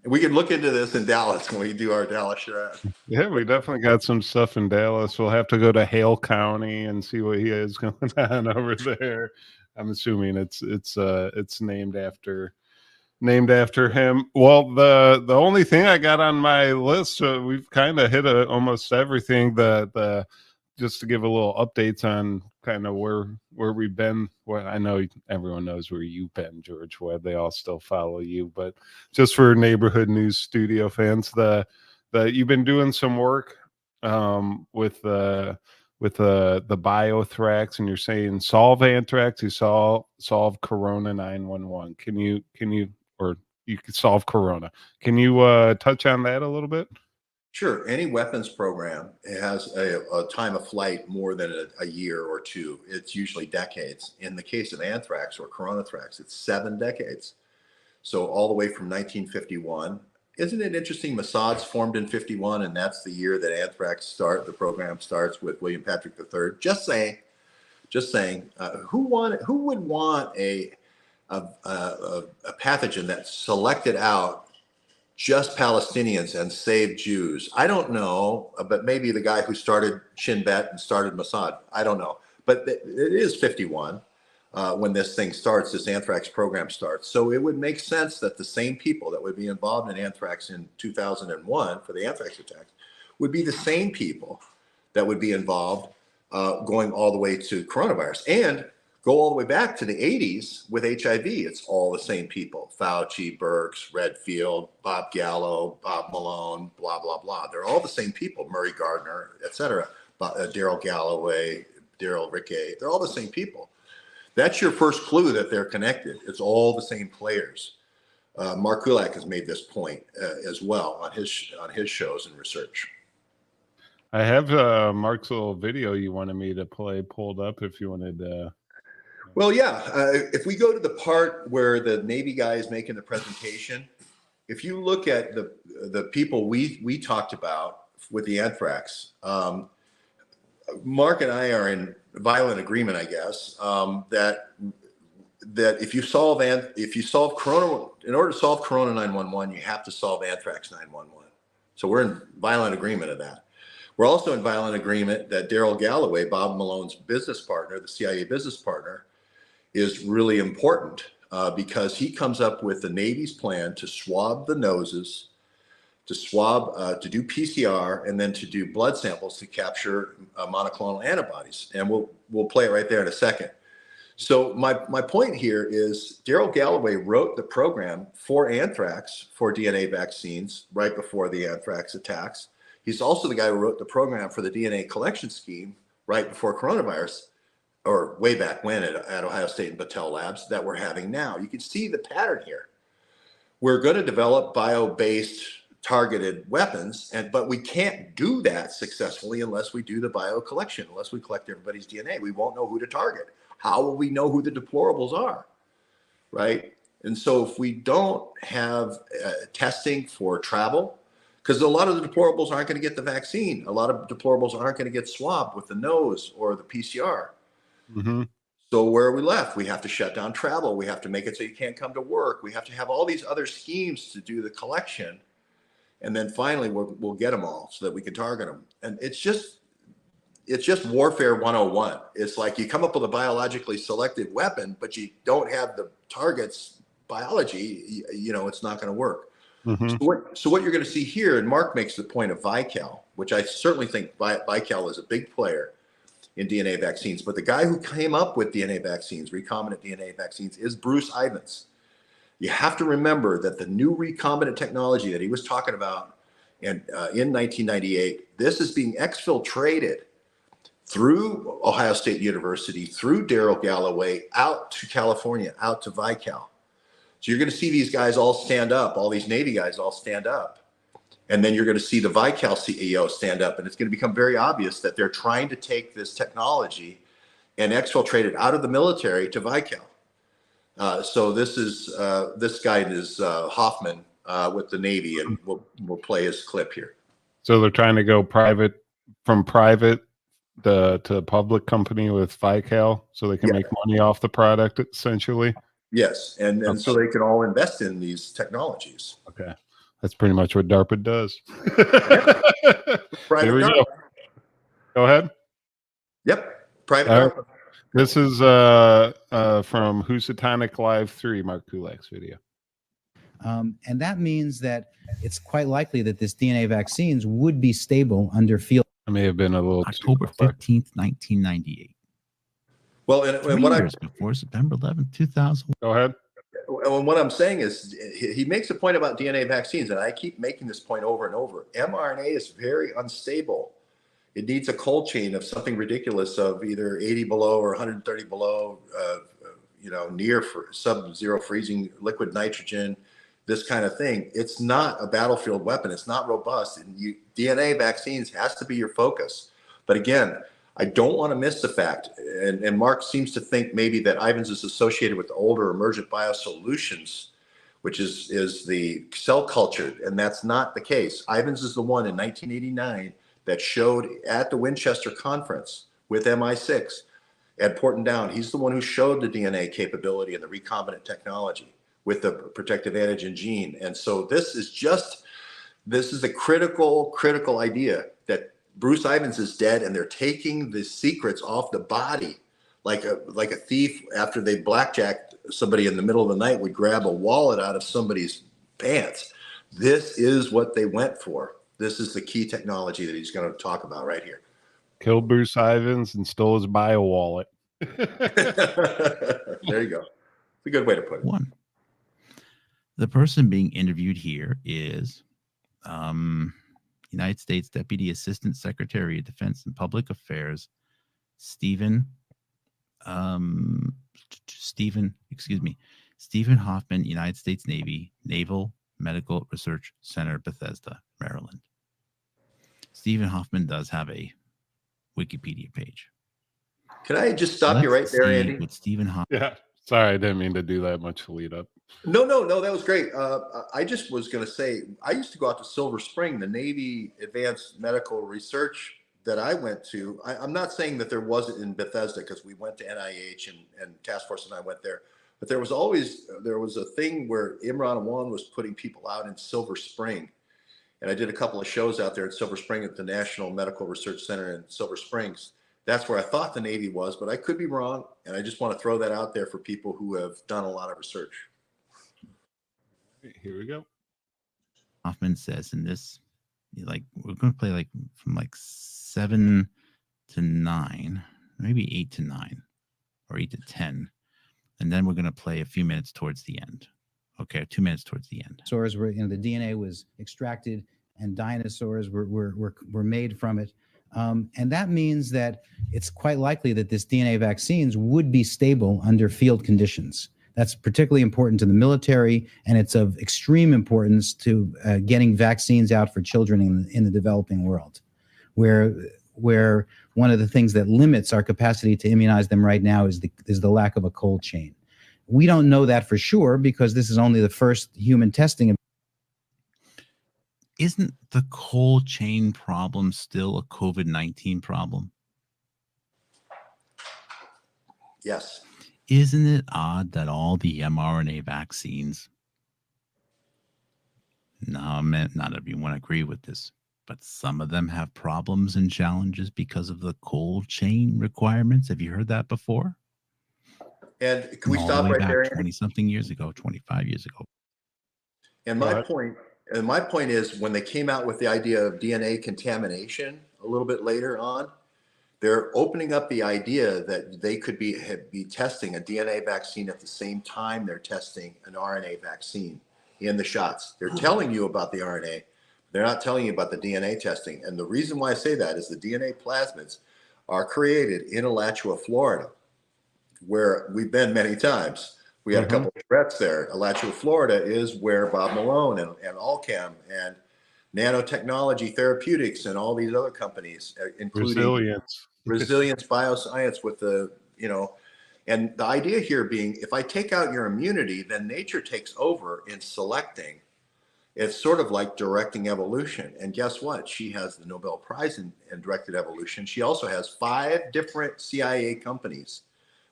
We can look into this in Dallas when we do our Dallas show. Yeah, we definitely got some stuff in Dallas. We'll have to go to Hale County and see what he has going on over there. I'm assuming it's named after him. Well, the only thing I got on my list, we've kind of hit almost everything. The just to give a little updates on kind of where we've been. Well, I know everyone knows where you've been, George Webb. They all still follow you, but just for neighborhood news studio fans, the you've been doing some work with the biothrax, and you're saying solve anthrax, you solve Corona 911. Can you or you could solve Corona? Can you touch on that a little bit? Sure. Any weapons program has a time of flight more than a year or two. It's usually decades. In the case of anthrax or coronathrax, it's 7 decades. So all the way from 1951. Isn't it interesting? Mossad's formed in 51, and that's the year that anthrax the program starts with William Patrick III. Just saying. Who would want a pathogen that selected out just Palestinians and saved Jews? I don't know, but maybe the guy who started Shin Bet and started Mossad. I don't know, but it is 51 when this thing starts, this anthrax program starts. So it would make sense that the same people that would be involved in anthrax in 2001 for the anthrax attacks would be the same people that would be involved going all the way to coronavirus, and go all the way back to the 80s with HIV. It's all the same people: Fauci, Birx, Redfield, Bob Gallo, Bob Malone, blah, blah, blah. They're all the same people: Murray Gardner, et cetera, Daryl Galloway, Daryl Rickey. They're all the same people. That's your first clue that they're connected. It's all the same players. Mark Kulak has made this point as well on his shows and research. I have Mark's little video you wanted me to play pulled up if you wanted. Well, yeah. If we go to the part where the Navy guy is making the presentation, if you look at the people we talked about with the anthrax, Mark and I are in violent agreement, I guess, that if you solve Corona, in order to solve Corona 911, you have to solve anthrax 911. So we're in violent agreement of that. We're also in violent agreement that Daryl Galloway, Bob Malone's business partner, the CIA business partner, is really important because he comes up with the Navy's plan to swab the noses, to do PCR, and then to do blood samples to capture monoclonal antibodies. And we'll play it right there in a second. So my point here is Daryl Galloway wrote the program for anthrax, for DNA vaccines, right before the anthrax attacks. He's also the guy who wrote the program for the DNA collection scheme right before coronavirus, or way back when at Ohio State and Battelle Labs, that we're having now. You can see the pattern here. We're going to develop bio-based targeted weapons, but we can't do that successfully unless we do the bio collection, unless we collect everybody's DNA. We won't know who to target. How will we know who the deplorables are, right? And so if we don't have testing for travel, because a lot of the deplorables aren't going to get the vaccine. A lot of deplorables aren't going to get swabbed with the nose or the PCR. Mm-hmm. So where are we left? We have to shut down travel. We have to make it so you can't come to work. We have to have all these other schemes to do the collection. And then finally, we'll get them all so that we can target them. And it's just warfare 101. It's like you come up with a biologically selected weapon, but you don't have the target's biology, it's not going to work. Mm-hmm. So what you're going to see here, and Mark makes the point of ViCal, which I certainly think ViCal is a big player in DNA vaccines. But the guy who came up with DNA vaccines, recombinant DNA vaccines, is Bruce Ivins. You have to remember that the new recombinant technology that he was talking about in 1998, this is being exfiltrated through Ohio State University, through Daryl Galloway, out to California, out to ViCal. So you're going to see these guys all stand up, all these Navy guys all stand up. And then you're going to see the ViCal CEO stand up. And it's going to become very obvious that they're trying to take this technology and exfiltrate it out of the military to ViCal. So this guy is Hoffman with the Navy, and we'll play his clip here. So they're trying to go from private to public company with ViCal, so they can make money off the product, essentially. Yes, and so they can all invest in these technologies. Okay, that's pretty much what DARPA does. Private Here we DARPA. Go ahead. Yep, private DARPA. This is from Housatonic Live 3, Mark Kulak's video. And that means that it's quite likely that this DNA vaccines would be stable under field. I may have been a little October 15th, 1998. Well, and Three years before September 11th, 2000. Go ahead. And what I'm saying is he makes a point about DNA vaccines, and I keep making this point over and over. mRNA is very unstable. It needs a cold chain of something ridiculous of either 80 below or 130 below, near sub-zero freezing liquid nitrogen, this kind of thing. It's not a battlefield weapon. It's not robust. And DNA vaccines has to be your focus. But again, I don't want to miss the fact, and Mark seems to think maybe that Ivans is associated with the older emergent biosolutions, which is the cell culture, and that's not the case. Ivans is the one in 1989 that showed at the Winchester conference with MI6 at Porton Down. He's the one who showed the DNA capability and the recombinant technology with the protective antigen gene. And so this is a critical idea that Bruce Ivans is dead, and they're taking the secrets off the body, like a thief after they blackjacked somebody in the middle of the night would grab a wallet out of somebody's pants. This is what they went for. This is the key technology that he's going to talk about right here. Killed Bruce Ivans and stole his bio wallet. There you go. It's a good way to put it. One. The person being interviewed here is United States Deputy Assistant Secretary of Defense and Public Affairs, Stephen Hoffman, United States Navy, Naval Medical Research Center, Bethesda, Maryland. Stephen Hoffman does have a Wikipedia page. Can I just stop you right there, Andy? With Stephen Hoffman. Yeah. Sorry, I didn't mean to do that much lead up. No, that was great. I just was going to say, I used to go out to Silver Spring, the Navy Advanced Medical Research that I went to. I'm not saying that there wasn't in Bethesda, because we went to NIH and Task Force and I went there. But there was a thing where Imran Awan was putting people out in Silver Spring. And I did a couple of shows out there at Silver Spring at the National Medical Research Center in Silver Springs. That's where I thought the Navy was, but I could be wrong. And I just want to throw that out there for people who have done a lot of research. Here we go. Hoffman says in this, we're going to play from 7 to 9, maybe 8 to 9 or 8 to 10. And then we're going to play a few minutes towards the end. Okay, 2 minutes towards the end. Dinosaurs were, the DNA was extracted, and dinosaurs were made from it. And that means that it's quite likely that this DNA vaccines would be stable under field conditions. That's particularly important to the military, and it's of extreme importance to getting vaccines out for children in the developing world, where one of the things that limits our capacity to immunize them right now is the lack of a cold chain. We don't know that for sure because this is only the first human testing. Isn't the cold chain problem still a COVID-19 problem? Yes. Isn't it odd that all the mRNA vaccines, no, man, not everyone agree with this, but some of them have problems and challenges because of the cold chain requirements? Have you heard that before? And can we stop right there, Andy? 20-something years ago, 25 years ago. And my point is, when they came out with the idea of DNA contamination a little bit later on, they're opening up the idea that they could be testing a DNA vaccine at the same time they're testing an RNA vaccine in the shots. They're telling you about the RNA. They're not telling you about the DNA testing. And the reason why I say that is the DNA plasmids are created in Alachua, Florida, where we've been many times. We had a couple of threats there. Alachua, Florida is where Bob Malone and Allchem and Nanotechnology Therapeutics and all these other companies, including Resilience Bioscience with and the idea here being, if I take out your immunity, then nature takes over in selecting. It's sort of like directing evolution. And guess what? She has the Nobel Prize in directed evolution. She also has 5 different CIA companies.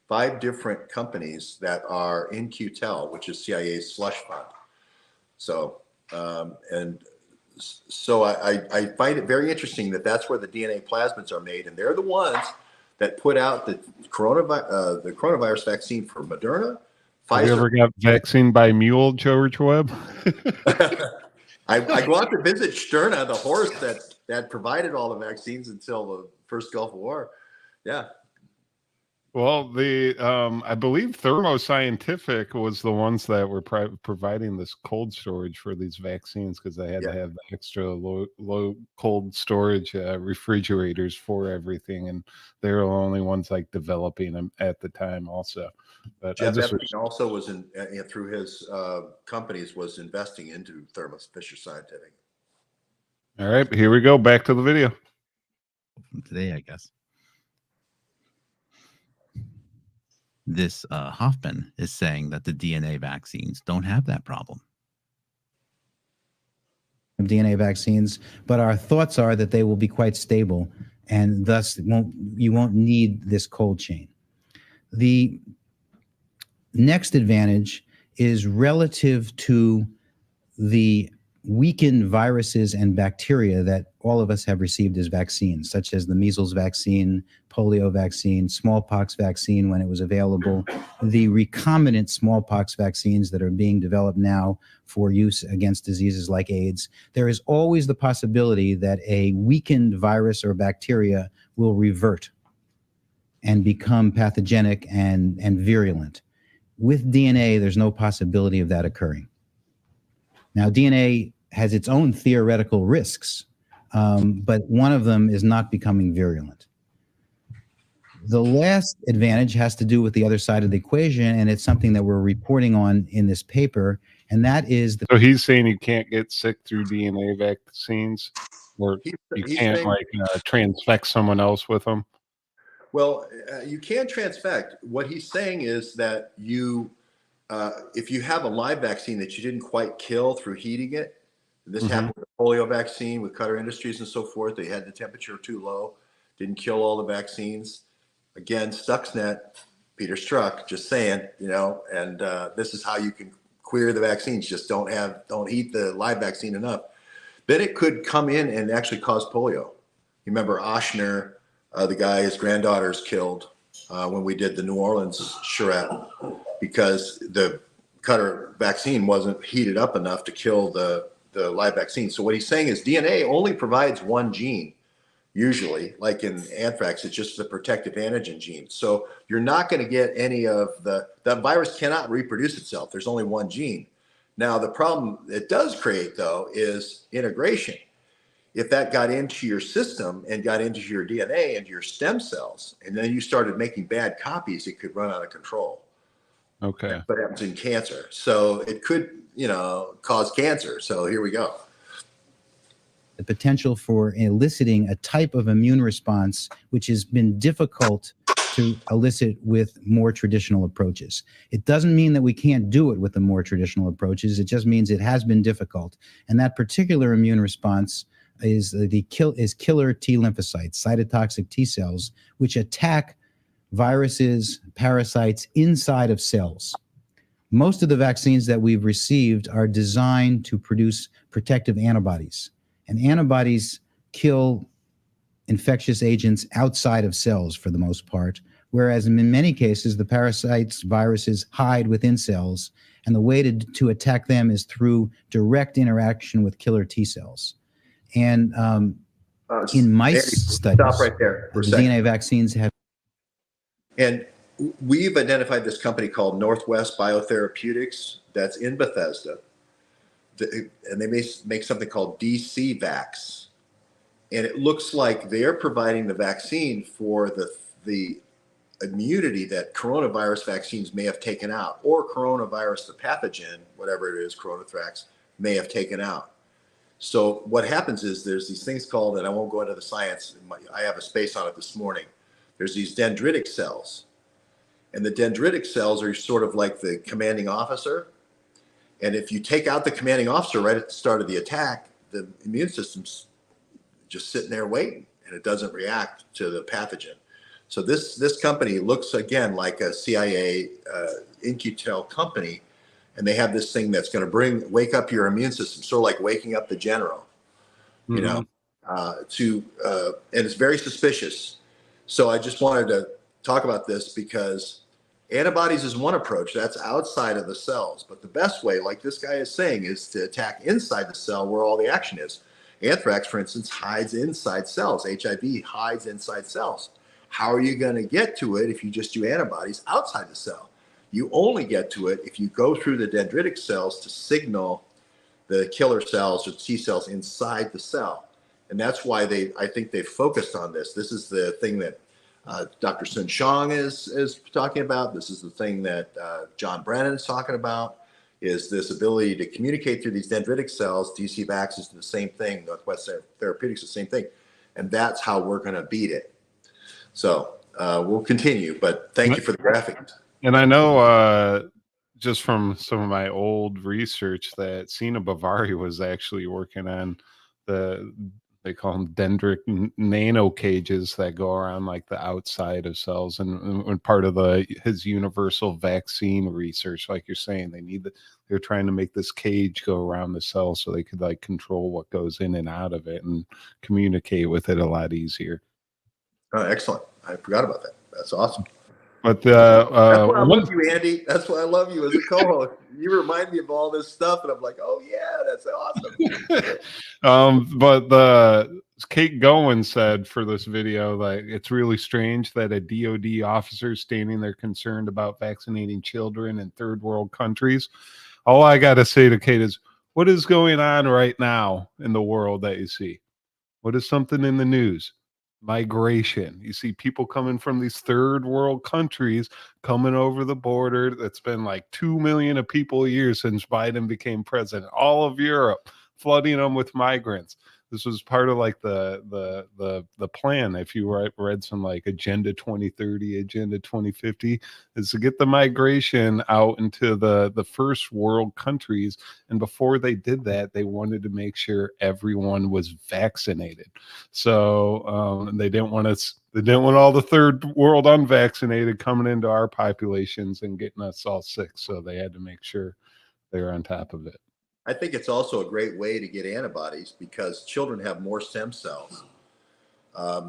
5 different companies that are in QTEL, which is CIA's slush fund. So, I find it very interesting that that's where the DNA plasmids are made, and they're the ones that put out the coronavirus vaccine for Moderna. Pfizer. Have you ever got vaccine by mule, George Webb? I go out to visit Sterna, the horse that provided all the vaccines until the first Gulf War. Yeah. Well, I believe Thermo Scientific was the ones that were providing this cold storage for these vaccines because they had Yeah. to have the extra low cold storage refrigerators for everything, and they were the only ones like developing them at the time, also. But I Jeff just Epstein also was through his companies was investing into Thermo Fisher Scientific. all right. Here we go. Back to the video. From today, I guess. This Hoffman is saying that the DNA vaccines don't have that problem. Of DNA vaccines, but our thoughts are that they will be quite stable, and thus you won't need this cold chain. The next advantage is relative to the weakened viruses and bacteria that all of us have received as vaccines, such as the measles vaccine, polio vaccine, smallpox vaccine when it was available, the recombinant smallpox vaccines that are being developed now for use against diseases like AIDS. There is always the possibility that a weakened virus or bacteria will revert and become pathogenic and virulent. With DNA, there's no possibility of that occurring. Now, DNA has its own theoretical risks, but one of them is not becoming virulent. The last advantage has to do with the other side of the equation, and it's something that we're reporting on in this paper, and that is the. So he's saying you can't get sick through DNA vaccines, or you He's can't saying, like transfect someone else with them. well, you can transfect. What he's saying is that if you have a live vaccine that you didn't quite kill through heating it, this happened with the polio vaccine with Cutter Industries and so forth. They had the temperature too low, didn't kill all the vaccines. Again, Stuxnet, Peter Strzok, just saying, and this is how you can clear the vaccines. Just don't heat the live vaccine enough. Then it could come in and actually cause polio. You remember Oshner, the guy his granddaughter's killed when we did the New Orleans charrette, because the Cutter vaccine wasn't heated up enough to kill the live vaccine. So what he's saying is DNA only provides one gene. Usually, like in anthrax, it's just the protective antigen gene. So you're not going to get any of that virus cannot reproduce itself. There's only one gene. Now, the problem it does create, though, is integration. If that got into your system and got into your DNA and your stem cells, and then you started making bad copies, it could run out of control. Okay. That's what happens in cancer. So it could, cause cancer. So here we go. The potential for eliciting a type of immune response which has been difficult to elicit with more traditional approaches. It doesn't mean that we can't do it with the more traditional approaches. It just means it has been difficult. And that particular immune response is killer T lymphocytes, cytotoxic T cells, which attack viruses, parasites inside of cells. Most of the vaccines that we've received are designed to produce protective antibodies. And antibodies kill infectious agents outside of cells for the most part, whereas in many cases, the parasites, viruses hide within cells, and the way to attack them is through direct interaction with killer T cells. And in mice studies, stop right there for a second. DNA vaccines have. And we've identified this company called Northwest Biotherapeutics that's in Bethesda. And they make something called DC Vax. And it looks like they're providing the vaccine for the immunity that coronavirus vaccines may have taken out, or coronavirus, the pathogen, whatever it is, coronavirus, may have taken out. So what happens is there's these things called, and I won't go into the science, I have a space on it this morning. There's these dendritic cells. And the dendritic cells are sort of like the commanding officer. And if you take out the commanding officer right at the start of the attack, the immune system's just sitting there waiting, and it doesn't react to the pathogen. So this company looks, again, like a CIA Incutel company, and they have this thing that's going to wake up your immune system, sort of like waking up the general, and it's very suspicious. So I just wanted to talk about this because antibodies is one approach that's outside of the cells, but the best way, like this guy is saying, is to attack inside the cell where all the action is. Anthrax, for instance, hides inside cells. HIV hides inside cells. how are you going to get to it if you just do antibodies outside the cell? You only get to it if you go through the dendritic cells to signal the killer cells or T cells inside the cell. And that's why I think they focused on this. This is the thing that Dr. Sun Shang is talking about. This is the thing that John Brennan is talking about, is this ability to communicate through these dendritic cells. DC Vax is the same thing. Northwest Therapeutics is the same thing. And that's how we're going to beat it. So we'll continue, but thank you for the graphics. And I know just from some of my old research that Sina Bavari was actually working on they call them dendritic nano cages that go around like the outside of cells, and part of his universal vaccine research, like you're saying, they're trying to make this cage go around the cell so they could like control what goes in and out of it and communicate with it a lot easier. Oh, excellent. I forgot about that. That's awesome. But that's why I love you, Andy. That's why I love you as a co-host. You remind me of all this stuff, and I'm like, oh yeah, that's awesome. But Kate Gowen said for this video that it's really strange that a DoD officer is standing there concerned about vaccinating children in third world countries. All I got to say to Kate is, what is going on right now in the world that you see? What is something in the news? Migration. You see people coming from these third world countries coming over the border. That's been like 2 million of people a year since Biden became president. All of Europe flooding them with migrants. This was part of like the plan. If you read some like Agenda 2030, Agenda 2050, is to get the migration out into the first world countries. And before they did that, they wanted to make sure everyone was vaccinated. So they didn't want all the third world unvaccinated coming into our populations and getting us all sick. So they had to make sure they're on top of it. I think it's also a great way to get antibodies because children have more stem cells. Like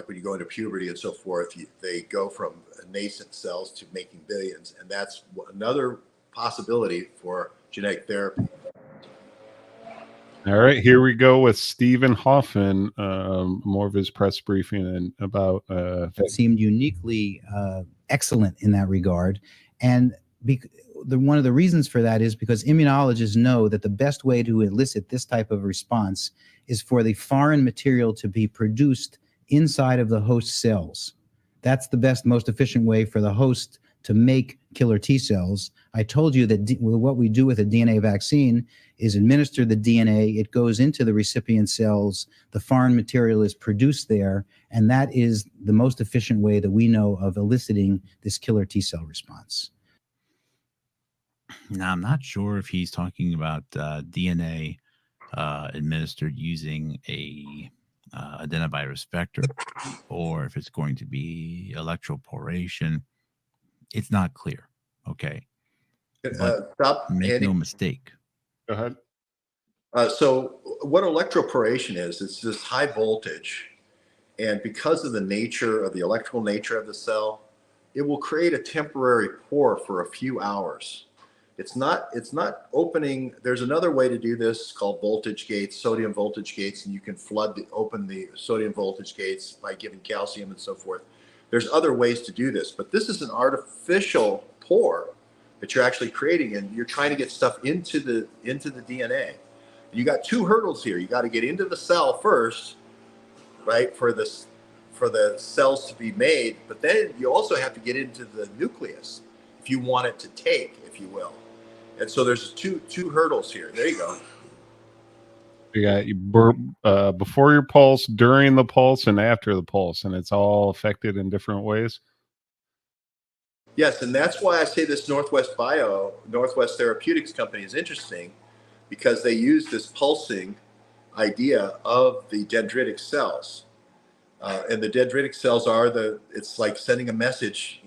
when you go into puberty and so forth, they go from nascent cells to making billions. And that's another possibility for genetic therapy. All right, here we go with Stephen Hoffman, more of his press briefing and about. It seemed uniquely excellent in that regard. And one of the reasons for that is because immunologists know that the best way to elicit this type of response is for the foreign material to be produced inside of the host cells. That's the best, most efficient way for the host to make killer T cells. I told you that what we do with a DNA vaccine is administer the DNA, it goes into the recipient cells, the foreign material is produced there, and that is the most efficient way that we know of eliciting this killer T cell response. Now, I'm not sure if he's talking about DNA administered using a adenovirus vector or if it's going to be electroporation. It's not clear. Okay. Stop. Make Andy. no mistake. Go ahead. So what electroporation is, it's this high voltage. And because of the nature of the electrical nature of the cell, it will create a temporary pore for a few hours. It's not opening. There's another way to do this called voltage gates, sodium voltage gates, and you can open the sodium voltage gates by giving calcium and so forth. There's other ways to do this, but this is an artificial pore that you're actually creating, and you're trying to get stuff into the DNA. You got two hurdles here. You got to get into the cell first, right, for the cells to be made, but then you also have to get into the nucleus if you want it to take, if you will. And so there's two hurdles here. There you go. You got before your pulse, during the pulse, and after the pulse, and it's all affected in different ways. Yes, and that's why I say this Northwest Therapeutics company is interesting, because they use this pulsing idea of the dendritic cells. And the dendritic cells it's like sending a message,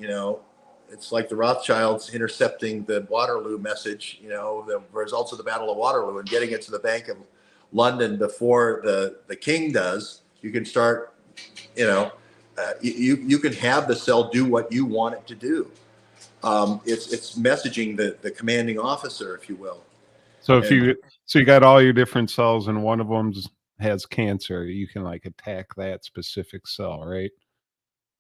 it's like the Rothschilds intercepting the Waterloo message, the results of the Battle of Waterloo and getting it to the Bank of London before the king does. You can start, you can have the cell do what you want it to do. It's messaging the commanding officer, if you will. So you got all your different cells, and one of them's has cancer, you can like attack that specific cell, right?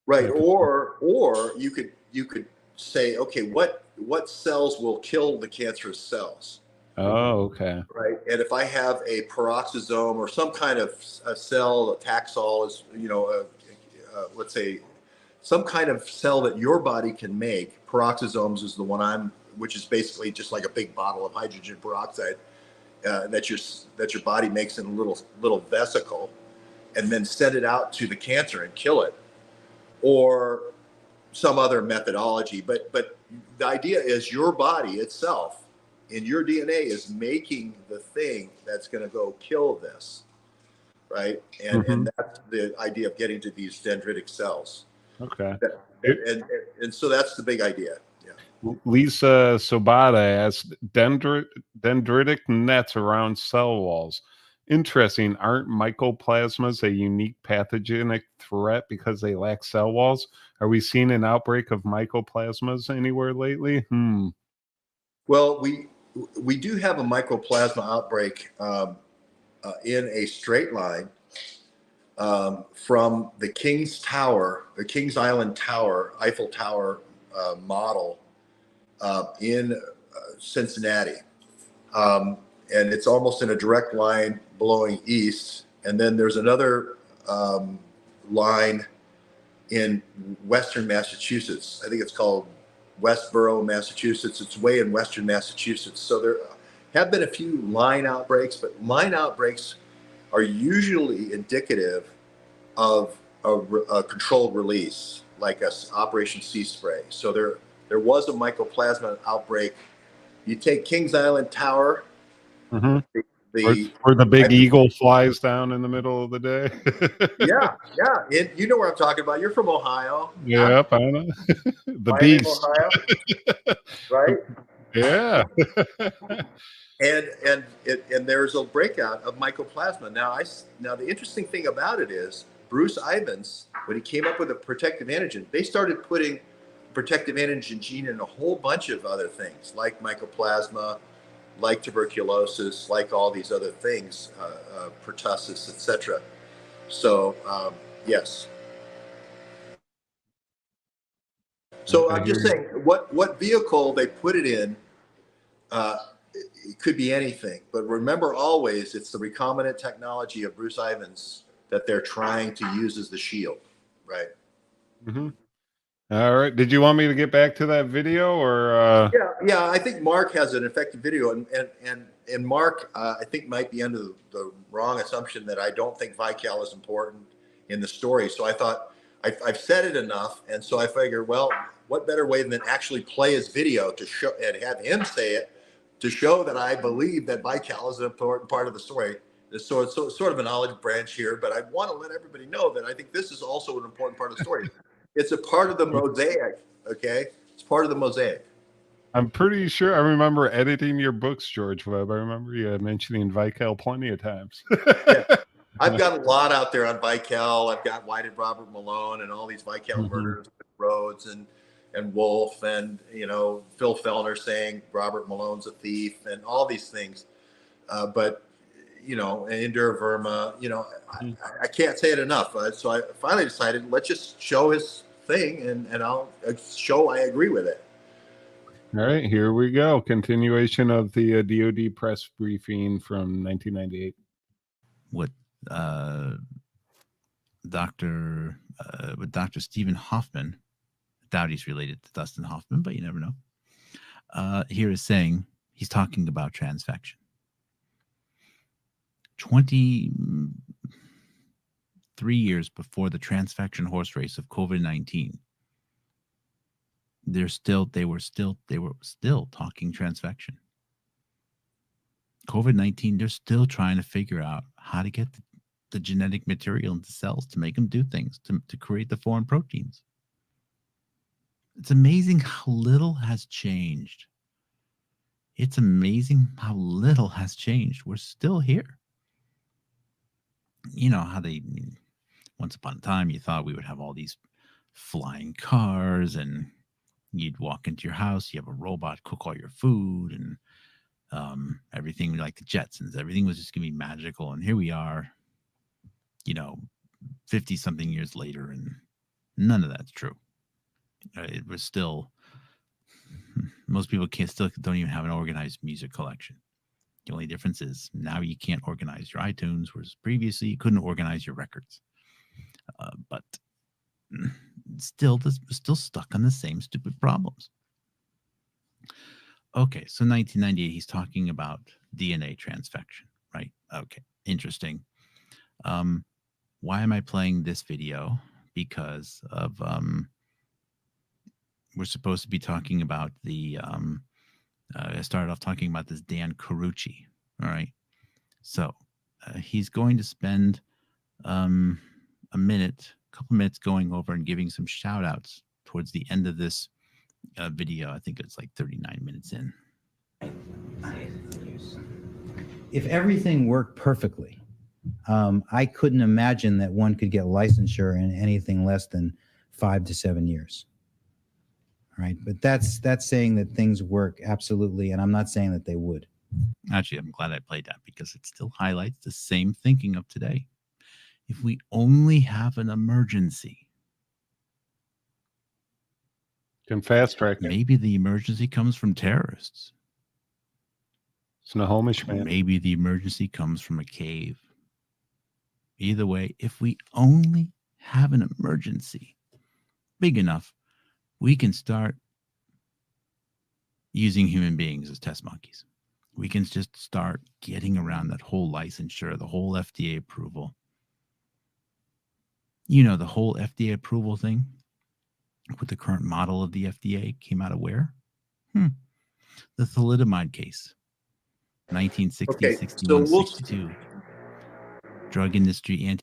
Right. Type of- Or you could say, okay, what cells will kill the cancerous cells? Oh, okay. Right. And if I have a peroxisome or some kind of a cell, a Taxol is, let's say some kind of cell that your body can make. Peroxisomes is the one which is basically just like a big bottle of hydrogen peroxide that your body makes in a little vesicle, and then send it out to the cancer and kill it, or some other methodology. But the idea is your body itself in your DNA is making the thing that's going to go kill this, right? And that's the idea of getting to these dendritic cells. Okay. And so that's the big idea. Yeah. Lisa Sobata asked, dendritic nets around cell walls. Interesting. Aren't mycoplasmas a unique pathogenic threat because they lack cell walls? Are we seeing an outbreak of mycoplasmas anywhere lately? Well, we do have a mycoplasma outbreak in a straight line from the King's Island Tower, Eiffel Tower model in Cincinnati. And it's almost in a direct line blowing east. And then there's another line in Western Massachusetts. I think it's called Westboro, Massachusetts. It's way in Western Massachusetts. So there have been a few line outbreaks, but line outbreaks are usually indicative of a controlled release, like a Operation Sea Spray. So there was a mycoplasma outbreak. You take Kings Island Tower, Where the big eagle flies down in the middle of the day. yeah. You know where I'm talking about. You're from Ohio. Yep, I know. The Miami, beast. Ohio, right? Yeah. And there's a breakout of mycoplasma. Now the interesting thing about it is Bruce Ivins, when he came up with a protective antigen, they started putting protective antigen gene in a whole bunch of other things, like mycoplasma, like tuberculosis, like all these other things, pertussis, etc. So yes. So I'm just saying, what vehicle they put it in, it could be anything. But remember, always, it's the recombinant technology of Bruce Ivins that they're trying to use as the shield, right? All right. Did you want me to get back to that video, or? Yeah. I think Mark has an effective video, and Mark, I think, might be under the wrong assumption that I don't think Vical is important in the story. So I thought I've said it enough, and so I figured, well, what better way than actually play his video to show and have him say it to show that I believe that Vical is an important part of the story. So it's sort of a knowledge branch here, but I want to let everybody know that I think this is also an important part of the story. It's a part of the mosaic, okay? It's part of the mosaic. I'm pretty sure I remember editing your books, George Webb. I remember you mentioning Vical plenty of times. Yeah. I've got a lot out there on Vical. I've got Why Did Robert Malone and all these Vical murders, Rhodes and Wolf, and Phil Fellner saying Robert Malone's a thief, and all these things. But Indira Verma, I can't say it enough. So I finally decided, let's just show his thing, and I'll show I agree with it. All right, here we go. Continuation of the DoD press briefing from 1998. What Dr. Stephen Hoffman, I doubt he's related to Dustin Hoffman, but you never know. Here is saying he's talking about transfection. 23 years before the transfection horse race of COVID-19, they were still talking transfection. COVID-19, they're still trying to figure out how to get the genetic material into cells to make them do things, to create the foreign proteins. It's amazing how little has changed. It's amazing how little has changed. We're still here. You know how once upon a time, you thought we would have all these flying cars, and you'd walk into your house, you have a robot cook all your food, and everything like the Jetsons. Everything was just going to be magical. And here we are, 50 something years later, and none of that's true. It was still, most people don't even have an organized music collection. The only difference is now you can't organize your iTunes, whereas previously you couldn't organize your records. But still stuck on the same stupid problems. Okay, so 1998, he's talking about DNA transfection, right? Okay, interesting. Why am I playing this video? Because of we're supposed to be talking about the I started off talking about this Dan Carucci. All right, so he's going to spend a couple minutes going over and giving some shout outs towards the end of this video. I think it's like 39 minutes in. If everything worked perfectly, I couldn't imagine that one could get licensure in anything less than 5 to 7 years. All right, but that's saying that things work absolutely, and I'm not saying that they would. Actually, I'm glad I played that because it still highlights the same thinking of today. If we only have an emergency, Can fast track it. maybe the emergency comes from terrorists. Snohomish, man. Maybe the emergency comes from a cave. Either way, if we only have an emergency big enough, we can start using human beings as test monkeys. We can just start getting around that whole licensure, the whole FDA approval. The whole FDA approval thing with the current model of the FDA came out of where? The thalidomide case. 1960, Okay, 61, so 62. Drug industry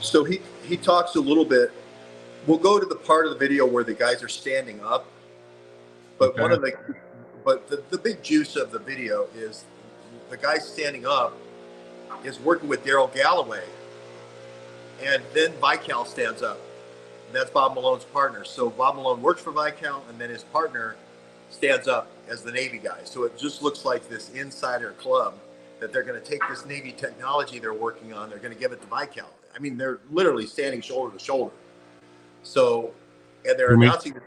So he talks a little bit. We'll go to the part of the video where the guys are standing up. But Okay. the big juice of the video is the guy standing up is working with Daryl Galloway, and then Vical stands up. And that's Bob Malone's partner. So Bob Malone works for Vical, and then his partner stands up as the Navy guy. So it just looks like this insider club that they're going to take this Navy technology they're working on, they're going to give it to Vical. I mean, they're literally standing shoulder to shoulder. So, and they're announcing the.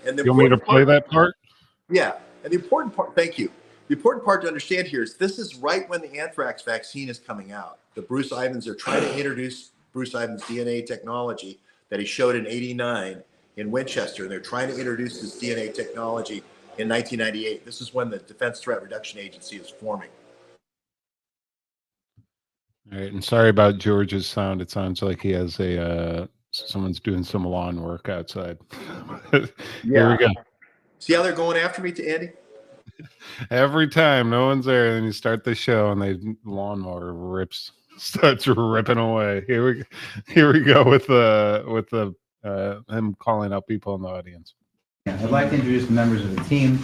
And the You want me to play that part? Yeah. And the important part, thank you. The important part to understand here is this is right when the anthrax vaccine is coming out. The Bruce Ivans are trying to introduce Bruce Ivans' DNA technology that he showed in '89 in Winchester. They're trying to introduce this DNA technology in 1998. This is when the Defense Threat Reduction Agency is forming. All right, and sorry about George's sound. It sounds like he has someone's doing some lawn work outside. Here we go. See how they're going after me, to Andy? Every time no one's there, and then you start the show, and the lawnmower starts ripping away. Here we go with him calling out people in the audience. I'd like to introduce the members of the team.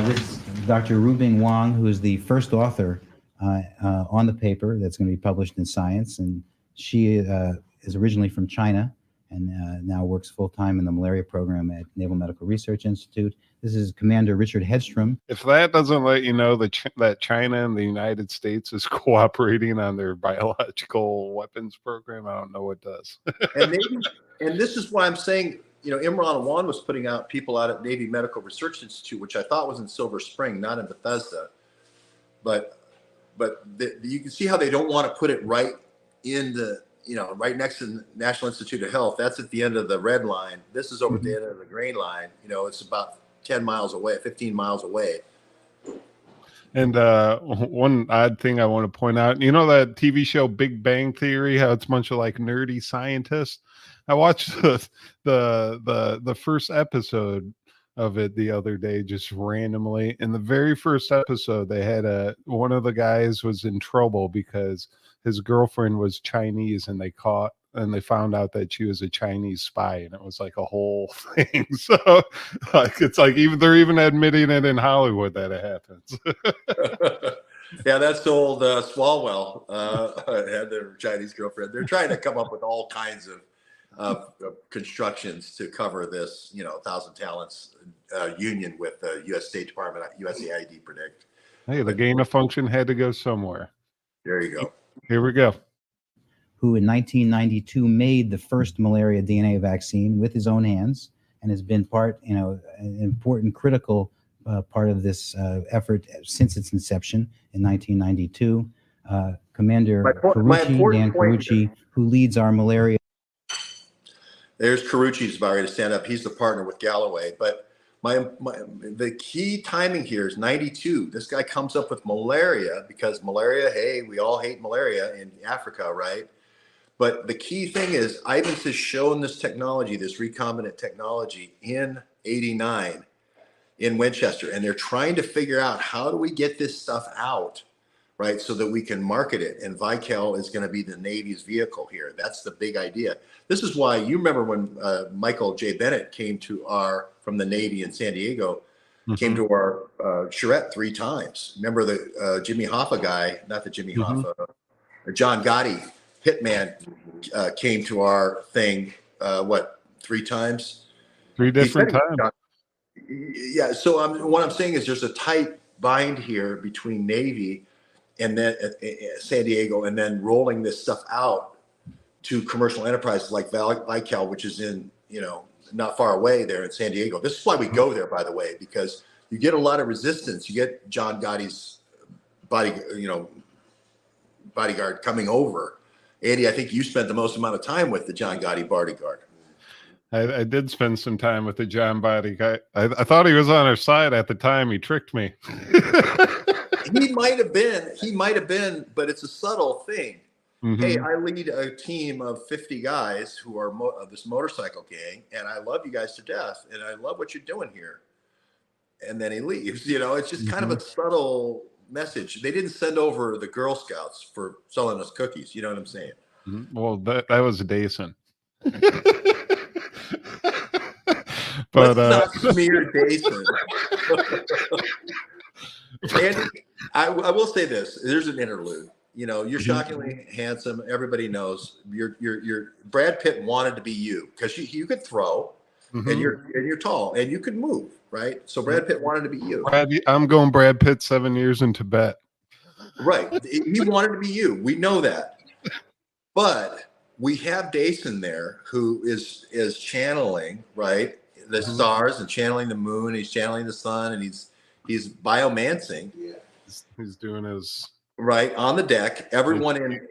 This is Dr. Rubing Wang, who is the first author on the paper that's going to be published in Science, and she is originally from China and now works full-time in the malaria program at Naval Medical Research Institute. This is Commander Richard Hedstrom. If that doesn't let you know that China and the United States is cooperating on their biological weapons program, I don't know what does. and this is why I'm saying, Imran Awan was putting out people out at Navy Medical Research Institute, which I thought was in Silver Spring, not in Bethesda. But you can see how they don't want to put it right in the, right next to the National Institute of Health. That's at the end of the red line. This is over at the end of the green line. It's about 10 miles away, 15 miles away. And one odd thing I want to point out, that TV show Big Bang Theory, how it's a bunch of like nerdy scientists. I watched the first episode of it the other day, just randomly. In the very first episode, they had one of the guys was in trouble because his girlfriend was Chinese, and they found out that she was a Chinese spy, and it was like a whole thing. So it's like they're even admitting it in Hollywood that it happens. Yeah, that's the old Swalwell had their Chinese girlfriend. They're trying to come up with all kinds of constructions to cover this, 1,000 Talents union with the U.S. State Department, USAID predict. Hey, the gain of function had to go somewhere. There you go. Here we go. who in 1992 made the first malaria DNA vaccine with his own hands and has been part, an important, critical part of this effort since its inception in 1992. Commander Dan Carucci, who leads our malaria. There's Carucci's about ready to stand up. He's the partner with Galloway. But the key timing here is 92. This guy comes up with malaria because malaria, hey, we all hate malaria in Africa, right? But the key thing is Ivans has shown this technology, this recombinant technology in 89 in Winchester. And they're trying to figure out how do we get this stuff out, right? So that we can market it. And Vical is going to be the Navy's vehicle here. That's the big idea. This is why you remember when Michael J. Bennett came to from the Navy in San Diego, came to our charrette 3 times. Remember the Jimmy Hoffa guy, not the Jimmy Hoffa, John Gotti, hitman, came to our thing, 3 times? 3 different times. Yeah. So what I'm saying is there's a tight bind here between Navy and then San Diego, and then rolling this stuff out to commercial enterprises like Vical, which is in, not far away there in San Diego. This is why we go there, by the way, because you get a lot of resistance. You get John Gotti's bodyguard coming over. Andy, I think you spent the most amount of time with the John Gotti bodyguard. I did spend some time with the John Gotti guy. I thought he was on our side at the time. He tricked me. He might have been, but it's a subtle thing. Mm-hmm. Hey, I lead a team of 50 guys who are of this motorcycle gang, and I love you guys to death, and I love what you're doing here. And then he leaves. It's just kind of a subtle message. They didn't send over the Girl Scouts for selling us cookies. You know what I'm saying? Mm-hmm. Well, that was Dason. But let's not smear Dason. Andy, I will say this. There's an interlude. You're shockingly handsome. Everybody knows you're Brad Pitt wanted to be you because you could throw, and you're tall and you could move, right? So Brad Pitt wanted to be you. I'm going Brad Pitt 7 years in Tibet. Right. He wanted to be you. We know that. But we have Dason there who is channeling, right, the stars and channeling the moon. He's channeling the sun, and he's biomancing. Yeah. He's doing his right on the deck. Everyone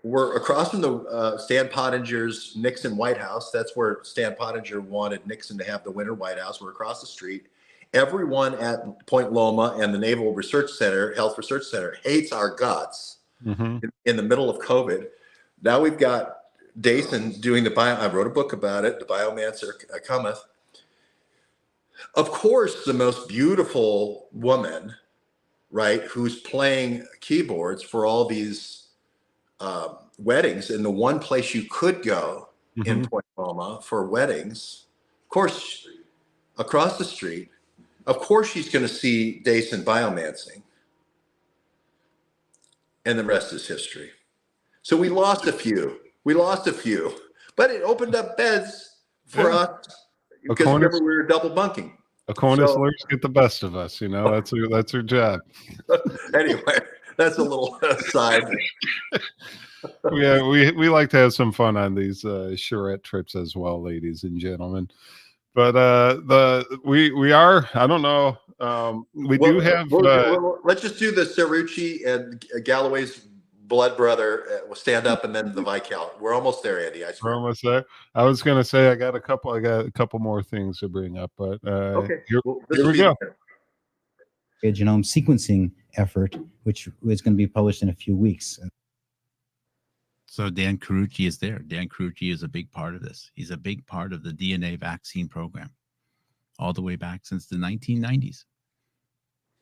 we're across from the Stan Pottinger's Nixon White House. That's where Stan Pottinger wanted Nixon to have the Winter White House. We're across the street. Everyone at Point Loma and the Naval Research Center, Health Research Center, hates our guts in the middle of COVID. Now we've got Dason doing I wrote a book about it, The Biomancer Cometh. Of course, the most beautiful woman, right, who's playing keyboards for all these weddings, and the one place you could go in Point Loma for weddings, of course, across the street, of course she's going to see Dason biomancing, and the rest is history. So we lost a few, but it opened up beds for us because remember we were double bunking. Aquinas lawyers get the best of us, that's her job. Anyway, that's a little aside. Yeah, we like to have some fun on these charrette trips as well, ladies and gentlemen. But we are, I don't know, do have let's just do the Cerrucci and Galloway's blood brother will stand up, and then the Vical. We're almost there, Andy. We're almost there. I was going to say I got a couple more things to bring up, but okay. Here we go. A genome sequencing effort, which is going to be published in a few weeks. So Dan Carucci is there. Dan Carucci is a big part of this. He's a big part of the DNA vaccine program all the way back since the 1990s.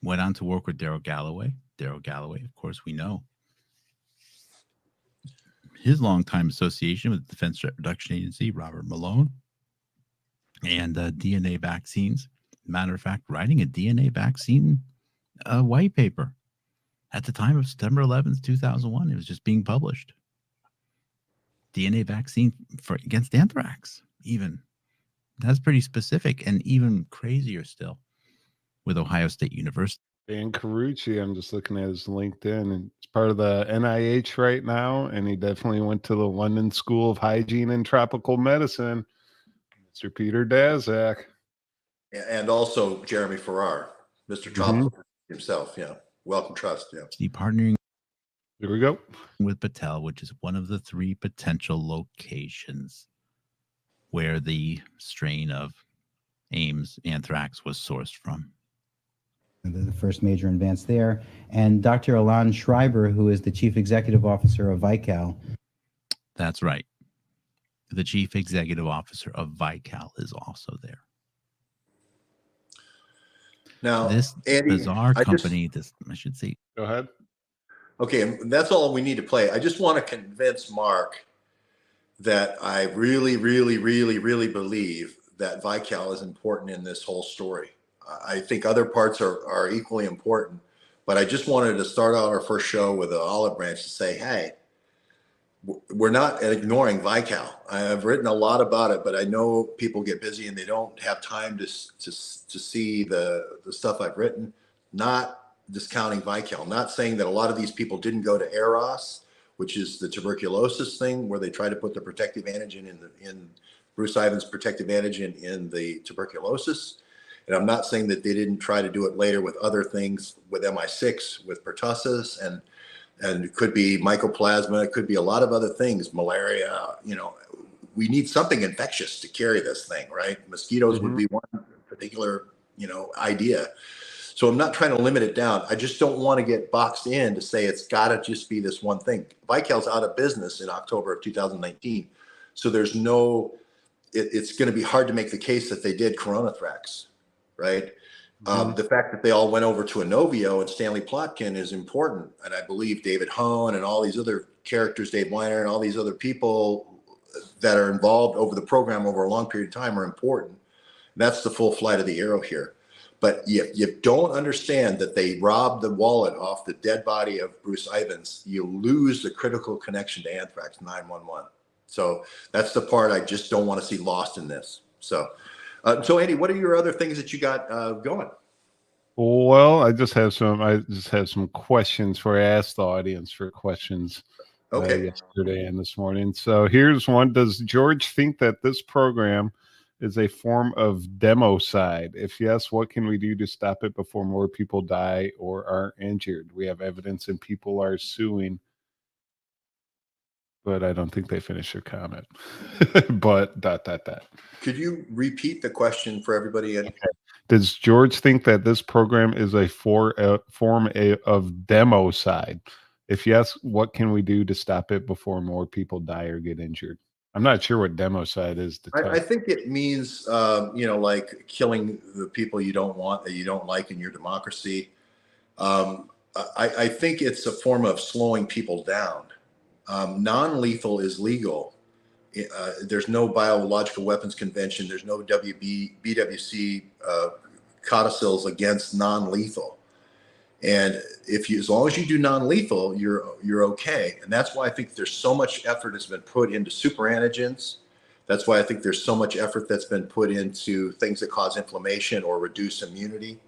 Went on to work with Darrell Galloway. Darrell Galloway, of course, we know his longtime association with the Defense Threat Reduction Agency, Robert Malone, and DNA vaccines. Matter of fact, writing a DNA vaccine white paper at the time of September 11th, 2001. It was just being published. DNA vaccine against anthrax, even. That's pretty specific, and even crazier still with Ohio State University. Dan Carucci, I'm just looking at his LinkedIn, and it's part of the NIH right now, and he definitely went to the London School of Hygiene and Tropical Medicine. Mr. Peter Daszak. And also Jeremy Farrar, Mr. Tropical himself. Yeah. Wellcome Trust. Yeah. See, partnering Here we go. with Battelle, which is one of the 3 potential locations where the strain of Ames anthrax was sourced from. The first major advance there. And Dr. Alan Schreiber, who is the chief executive officer of Vical. That's right. The chief executive officer of Vical is also there. Now, This Andy, bizarre company, I should say. Go ahead. Okay, and that's all we need to play. I just want to convince Mark that I really, really, really, really believe that Vical is important in this whole story. I think other parts are equally important, but I just wanted to start out our first show with an olive branch to say, hey, we're not ignoring Vical. I've written a lot about it, but I know people get busy and they don't have time to see the stuff I've written. Not discounting Vical, not saying that a lot of these people didn't go to Eros, which is the tuberculosis thing where they try to put the protective antigen in Bruce Ivins' protective antigen in the tuberculosis. And I'm not saying that they didn't try to do it later with other things, with MI6, with pertussis, and it could be mycoplasma. It could be a lot of other things, malaria. You know, we need something infectious to carry this thing, right? Mosquitoes would be one particular, idea. So I'm not trying to limit it down. I just don't want to get boxed in to say it's got to just be this one thing. Vical's out of business in October of 2019. So there's it's going to be hard to make the case that they did coronathrax, right? The fact that they all went over to Inovio and Stanley Plotkin is important. And I believe David Hone and all these other characters, Dave Weiner and all these other people that are involved over the program over a long period of time are important. That's the full flight of the arrow here. But you don't understand that they robbed the wallet off the dead body of Bruce Ivins. You lose the critical connection to anthrax 911. So that's the part I just don't want to see lost in this. So Andy, what are your other things that you got going? Well, I just have some questions for I asked the audience for questions yesterday and this morning. So here's one. Does George think that this program is a form of democide? If yes, what can we do to stop it before more people die or are injured? We have evidence and people are suing. But I don't think they finished their comment. But ... Could you repeat the question for everybody? Okay. Does George think that this program is a form of democide? If yes, what can we do to stop it before more people die or get injured? I'm not sure what democide is. I think it means, like killing the people you don't want, that you don't like in your democracy. I think it's a form of slowing people down. Non-lethal is legal. There's no biological weapons convention. There's no BWC codicils against non-lethal. And as long as you do non-lethal, you're okay. And that's why I think there's so much effort has been put into super antigens. That's why I think there's so much effort that's been put into things that cause inflammation or reduce immunity,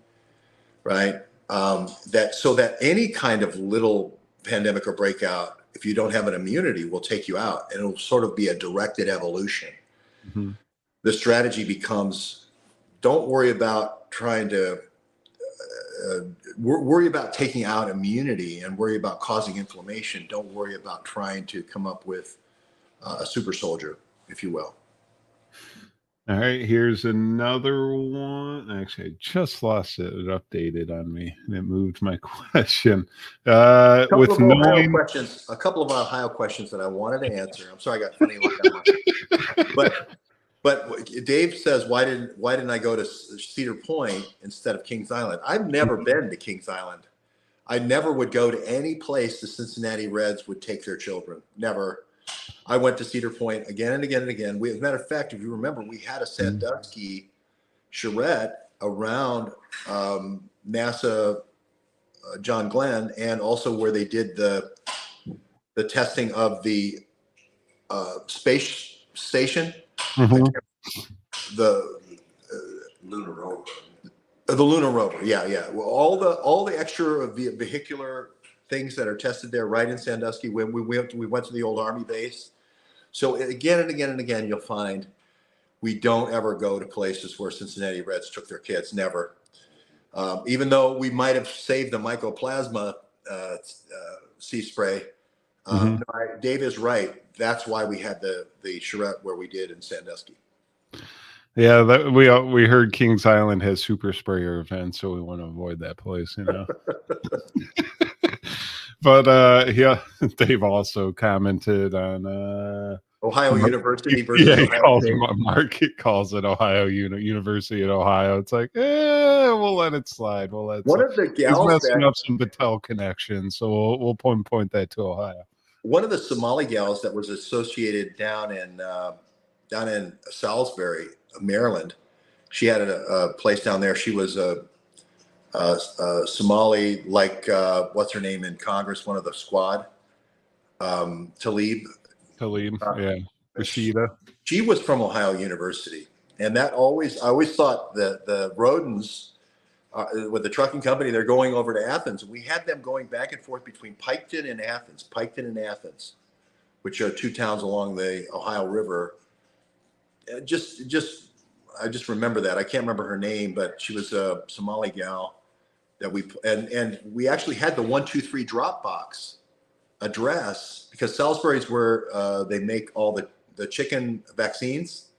right? So that any kind of little pandemic or breakout, if you don't have an immunity, will take you out, and it'll sort of be a directed evolution. The strategy becomes, don't worry about trying to worry about taking out immunity and worry about causing inflammation. Don't worry about trying to come up with a super soldier, if you will. All right, here's another one. Actually, I just lost it. It updated on me and it moved my question. A couple of Ohio questions that I wanted to answer. I'm sorry, I got funny look on my But Dave says, why didn't I go to Cedar Point instead of Kings Island? I've never been to Kings Island. I never would go to any place the Cincinnati Reds would take their children. Never. I went to Cedar Point again and again and again. As a matter of fact, if you remember, we had a Sandusky charrette around NASA John Glenn, and also where they did the testing of the space station. The lunar rover. The lunar rover, yeah, yeah. Well, all the extra vehicular things that are tested there, right in Sandusky. When we went to the old Army base. So again and again and again, you'll find we don't ever go to places where Cincinnati Reds took their kids. Never. Even though we might have saved the mycoplasma sea spray, Mhm. no, Dave is right. That's why we had the charrette where we did in Sandusky. Yeah, we heard Kings Island has super sprayer events, so we want to avoid that place, you know. But yeah, Dave also commented on Ohio University versus yeah, Ohio State. Market calls it Ohio University at Ohio. It's like, we'll let it slide. We'll let it One slide. of the He's gals messing that up some Battelle connections, so we'll point that to Ohio. one of the Somali gals that was associated down in Salisbury, Maryland. She had a place down there. She was a Somali, like what's her name in Congress, one of the squad, Talib. Talib, Uh, yeah, Rashida. She was from Ohio University, and I always thought that the Rodens with the trucking company, they're going over to Athens. We had them going back and forth between Piketon and Athens, which are two towns along the Ohio River. I just remember that. I can't remember her name, but she was a Somali gal that we actually had the 123 drop box address because Salisbury's where they make all the chicken vaccines.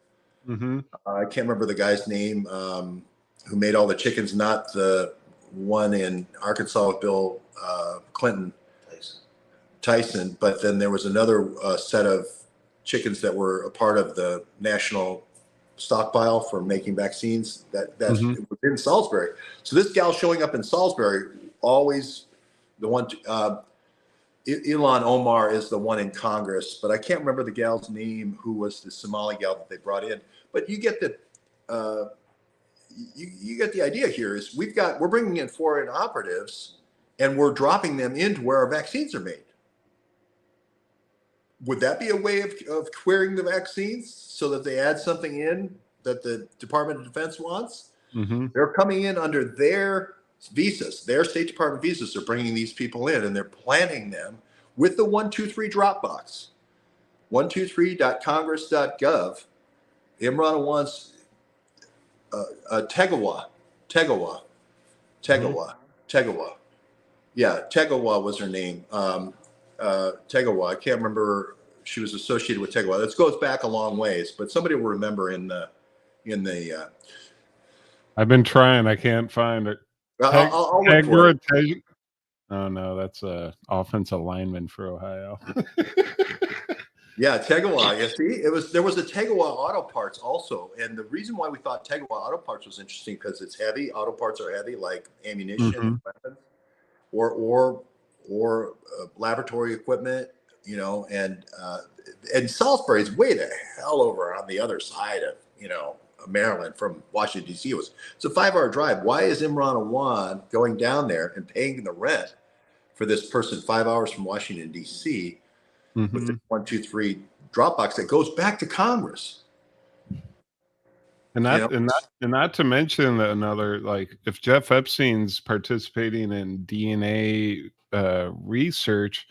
Mm-hmm. I can't remember the guy's name who made all the chickens, not the one in Arkansas with Bill Clinton. Tyson, but then there was another set of chickens that were a part of the national stockpile for making vaccines that Mm-hmm. was in Salisbury. So this gal showing up in Salisbury, always the one, Ilhan Omar is the one in Congress, but I can't remember the gal's name who was the Somali gal that they brought in. But you get the, you get the idea here is we're bringing in foreign operatives and we're dropping them into where our vaccines are made. Would that be a way of querying the vaccines so that they add something in that the Department of Defense wants? Mm-hmm. They're coming in under their visas, their State Department visas. They're bringing these people in and they're planning them with the 123 drop box, 123.congress.gov. Imran wants Tegawa. Yeah, Tegawa was her name. Tegawa. I can't remember. She was associated with Tegawa. This goes back a long ways, but somebody will remember in the. I've been trying. I can't find it. I'll look for it. Oh no, that's a offensive lineman for Ohio. Yeah, Tegawa. Yeah, see, there was a Tegawa Auto Parts also, and the reason why we thought Tegawa Auto Parts was interesting because it's heavy. Auto parts are heavy, like ammunition, Mm-hmm. weapons, or laboratory equipment, and Salisbury is way the hell over on the other side of Maryland from Washington D.C. It's a 5-hour drive. Why is Imran Awan going down there and paying the rent for this person 5 hours from Washington D.C. Mm-hmm. with the 123 Dropbox that goes back to Congress? And not to mention another, like, if Jeff Epstein's participating in DNA research,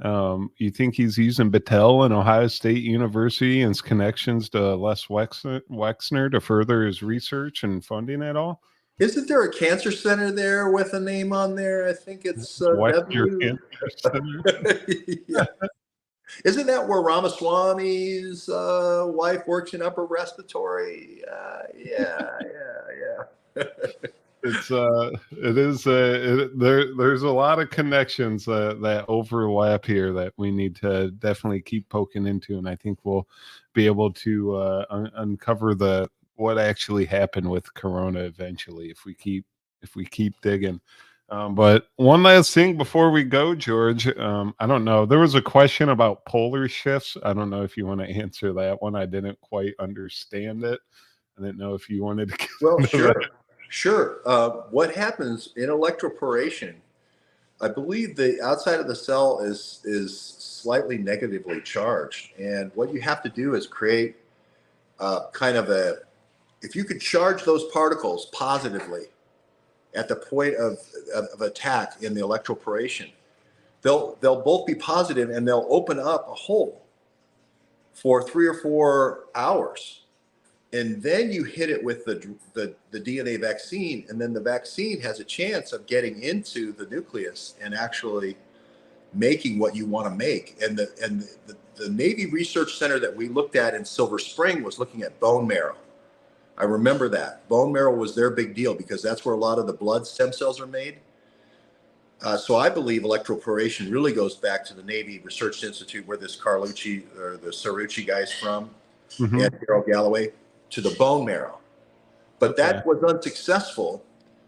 you think he's using Battelle and Ohio State University and his connections to Les Wexner to further his research and funding at all? Isn't there a cancer center there with a name on there? I think it's Wexner W. Cancer Center. Yeah. Isn't that where Ramaswamy's wife works in upper respiratory? Yeah. There's a lot of connections that overlap here that we need to definitely keep poking into, and I think we'll be able to uncover what actually happened with Corona eventually if we keep digging. But one last thing before we go, George, I don't know. There was a question about polar shifts. I don't know if you want to answer that one. I didn't quite understand it. I didn't know if you wanted to get Well, into sure. that. Sure. What happens in electroporation? I believe the outside of the cell is slightly negatively charged, and what you have to do is create kind of if you could charge those particles positively, at the point of attack in the electroporation, they'll both be positive and they'll open up a hole for 3 or 4 hours. And then you hit it with the DNA vaccine, and then the vaccine has a chance of getting into the nucleus and actually making what you want to make. And the Navy Research Center that we looked at in Silver Spring was looking at bone marrow. I remember that. Bone marrow was their big deal because that's where a lot of the blood stem cells are made. So I believe electroporation really goes back to the Navy Research Institute, where this Carlucci or the Cerrucci guy's from, Mm-hmm. and Harold Galloway, to the bone marrow. But that was unsuccessful.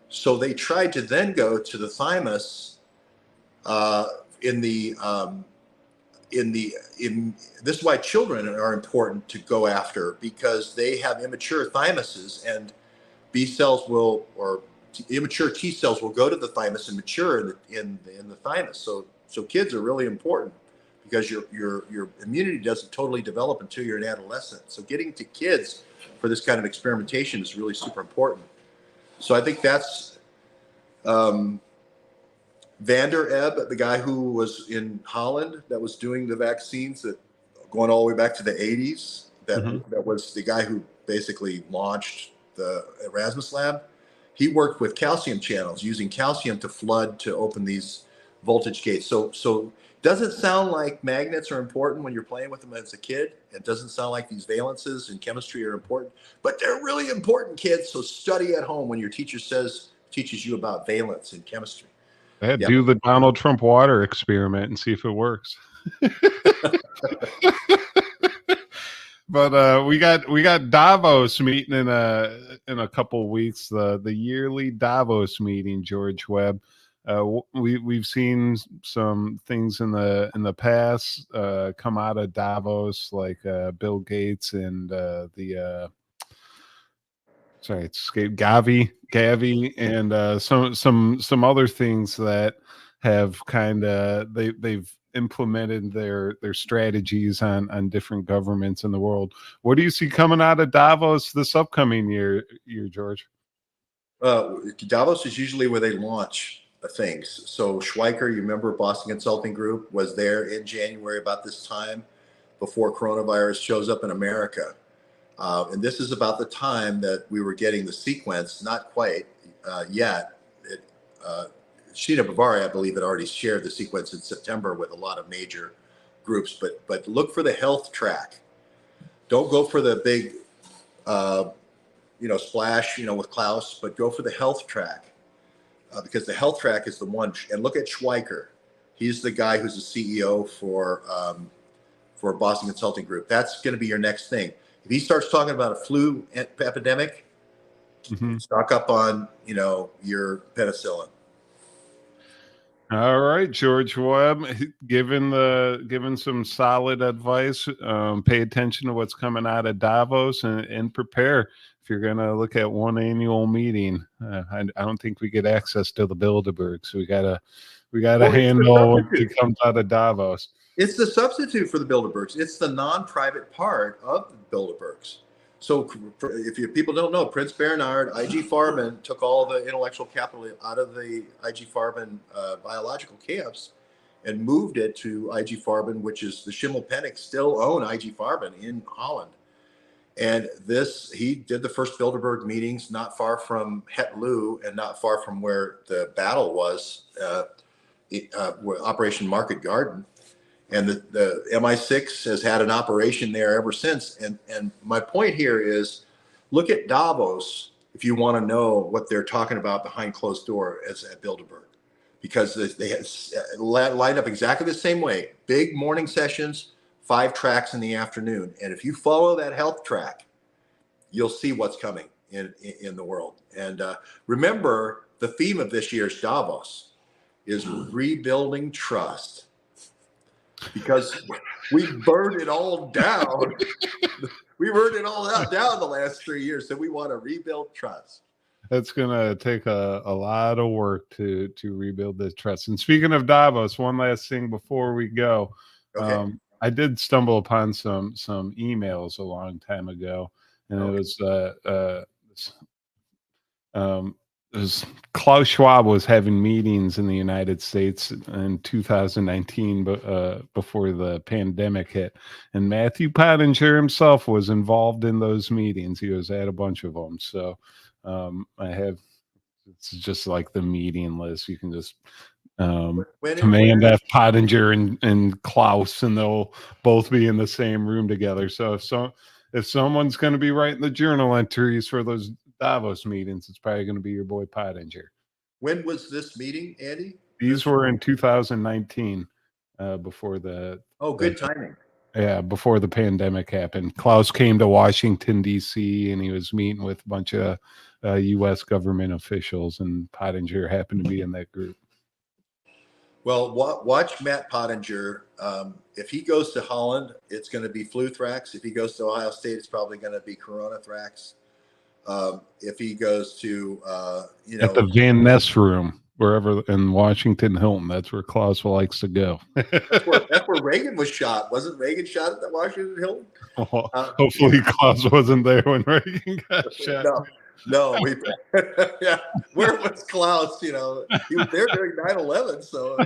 So they tried to then go to the thymus this is why children are important to go after, because they have immature thymuses, and B cells will, or immature T cells will go to the thymus and mature in the thymus. So kids are really important because your immunity doesn't totally develop until you're an adolescent. So getting to kids for this kind of experimentation is really super important. So I think that's Vander Ebb, the guy who was in Holland that was doing the vaccines, that going all the way back to the 80s. That was the guy who basically launched the Erasmus lab. He worked with calcium channels, using calcium to flood to open these voltage gates. So doesn't sound like magnets are important when you're playing with them as a kid. It doesn't sound like these valences in chemistry are important, but they're really important, kids. So study at home when your teacher teaches you about valence in chemistry. Yeah, do the Donald Trump water experiment and see if it works. But we got Davos meeting in a couple of weeks, the yearly Davos meeting, George Webb. We've seen some things in the past come out of Davos, like Bill Gates and sorry, it's Gavi, and some other things that have kind of they've implemented their strategies on different governments in the world. What do you see coming out of Davos this upcoming year, George? Davos is usually where they launch things. So Schweiker, you remember Boston Consulting Group, was there in January about this time before coronavirus shows up in America. And this is about the time that we were getting the sequence, not quite yet. Sheena Bavari, I believe, had already shared the sequence in September with a lot of major groups, but look for the health track. Don't go for the big, splash, with Klaus, but go for the health track because the health track is the one. And look at Schweiker. He's the guy who's the CEO for Boston Consulting Group. That's going to be your next thing. If he starts talking about a flu epidemic, stock up on, your penicillin. All right, George Webb, given some solid advice. Pay attention to what's coming out of Davos and prepare. If you're going to look at one annual meeting, I don't think we get access to the Bilderberg, so we gotta handle what comes out of Davos. It's the substitute for the Bilderbergs. It's the non-private part of the Bilderbergs. So if people don't know, Prince Bernhard, IG Farben took all the intellectual capital out of the IG Farben biological camps and moved it to IG Farben, which is the Schimmelpenninck still own IG Farben in Holland. And he did the first Bilderberg meetings not far from Het Loo and not far from where the battle was, Operation Market Garden. And the MI6 has had an operation there ever since. And my point here is, look at Davos if you want to know what they're talking about behind closed door as at Bilderberg, because they lined up exactly the same way. Big morning sessions, 5 tracks in the afternoon. And if you follow that health track, you'll see what's coming in the world. And remember, the theme of this year's Davos is rebuilding trust. Because we burned it all down. We burned it all down the last 3 years. So we want to rebuild trust. That's going to take a lot of work to rebuild this trust. And speaking of Davos, one last thing before we go. Okay. I did stumble upon some emails a long time ago, and it was Klaus Schwab was having meetings in the United States in 2019, but before the pandemic hit, and Matthew Pottinger himself was involved in those meetings. He was at a bunch of them. So I have, it's just like the meeting list. You can just When and command where? F Pottinger and Klaus, and they'll both be in the same room together. So if someone's going to be writing the journal entries for those Davos meetings, it's probably going to be your boy Pottinger. When was this meeting, Andy? These were in 2019, before good timing. before the pandemic happened. Klaus came to Washington D.C. and he was meeting with a bunch of U.S. government officials, and Pottinger happened to be in that group. Well, watch Matt Pottinger. If he goes to Holland, it's going to be Fluthrax. If he goes to Ohio State, it's probably going to be Coronathrax. If he goes to, at the Van Ness room, wherever in Washington Hilton, that's where Klaus likes to go. that's where Reagan was shot. Wasn't Reagan shot at the Washington Hilton? Hopefully Klaus wasn't there when Reagan got shot. No. Yeah. Where was Klaus? He was there during 9/11. So,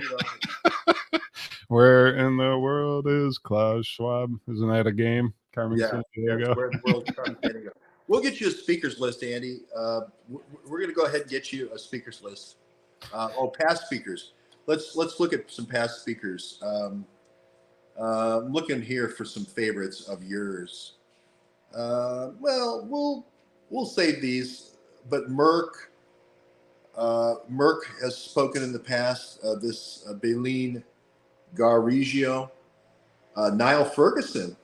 Where in the world is Klaus Schwab? Isn't that a game? Carmen San Diego. Where in the world is Carmen San Diego? We'll get you a speakers list, Andy. We're going to go ahead and get you a speakers list. Past speakers. Let's look at some past speakers. I'm looking here for some favorites of yours. Well, we'll save these, but Merck has spoken in the past. This Baleen Garregio, Niall Ferguson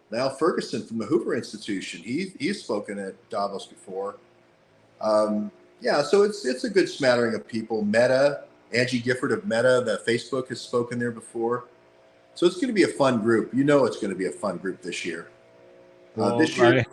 from the Hoover Institution. He's spoken at Davos before. So it's a good smattering of people. Meta, Angie Gifford of Meta, the Facebook, has spoken there before. So it's going to be a fun group. It's going to be a fun group this year. This year,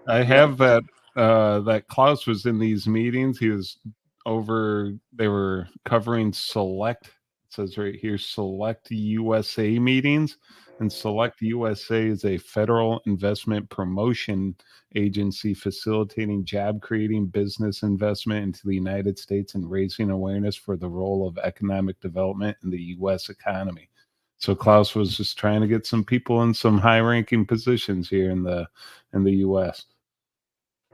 I have that Klaus was in these meetings. He was they were covering select, it says right here, Select USA meetings. And Select USA is a federal investment promotion agency facilitating job creating business investment into the United States and raising awareness for the role of economic development in the U.S. economy. So Klaus was just trying to get some people in some high ranking positions here in the U.S.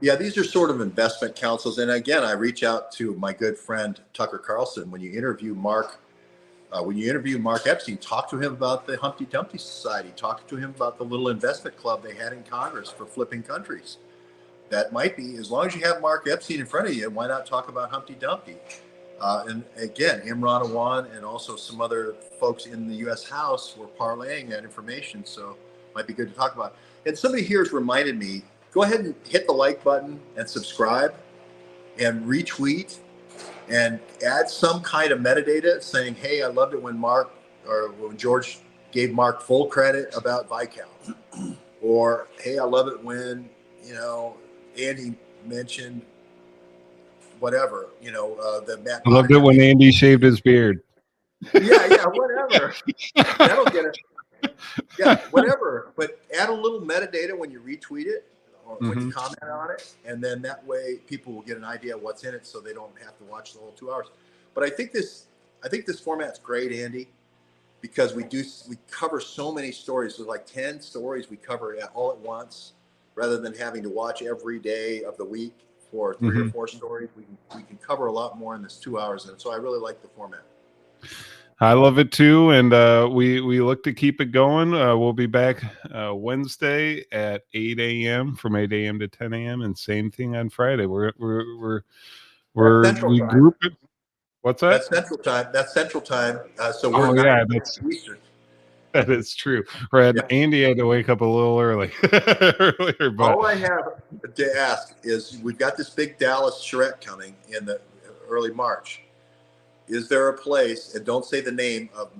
Yeah, these are sort of investment councils. And again, I reach out to my good friend Tucker Carlson. When you interview Mark Epstein, talk to him about the Humpty Dumpty Society. Talk to him about the little investment club they had in Congress for flipping countries. That might be, as long as you have Mark Epstein in front of you, why not talk about Humpty Dumpty? And again, Imran Awan and also some other folks in the U.S. House were parlaying that information. So it might be good to talk about. And somebody here has reminded me, go ahead and hit the like button and subscribe and retweet and add some kind of metadata saying, hey, I loved it when George gave Mark full credit about Viscount. Or, hey, I love it when, Andy mentioned whatever, the Matt. I loved it when Andy shaved his beard. Yeah, whatever. That'll get it. Yeah, whatever. But add a little metadata when you retweet it or when you comment on it, and then that way people will get an idea of what's in it, so they don't have to watch the whole 2 hours. But I think this format's great, Andy, because we cover so many stories. There's like 10 stories we cover all at once, rather than having to watch every day of the week for 3 or 4 stories. We can cover a lot more in this 2 hours, and so I really like the format. I love it too, and we look to keep it going. We'll be back Wednesday at 8 a.m. from 8 a.m. to 10 a.m. and same thing on Friday. We group it. What's that? That's Central Time. So we're that's Eastern. That is true. Andy had to wake up a little earlier. But all I have to ask is, we've got this big Dallas charrette coming in the early March. Is there a place, and don't say the name of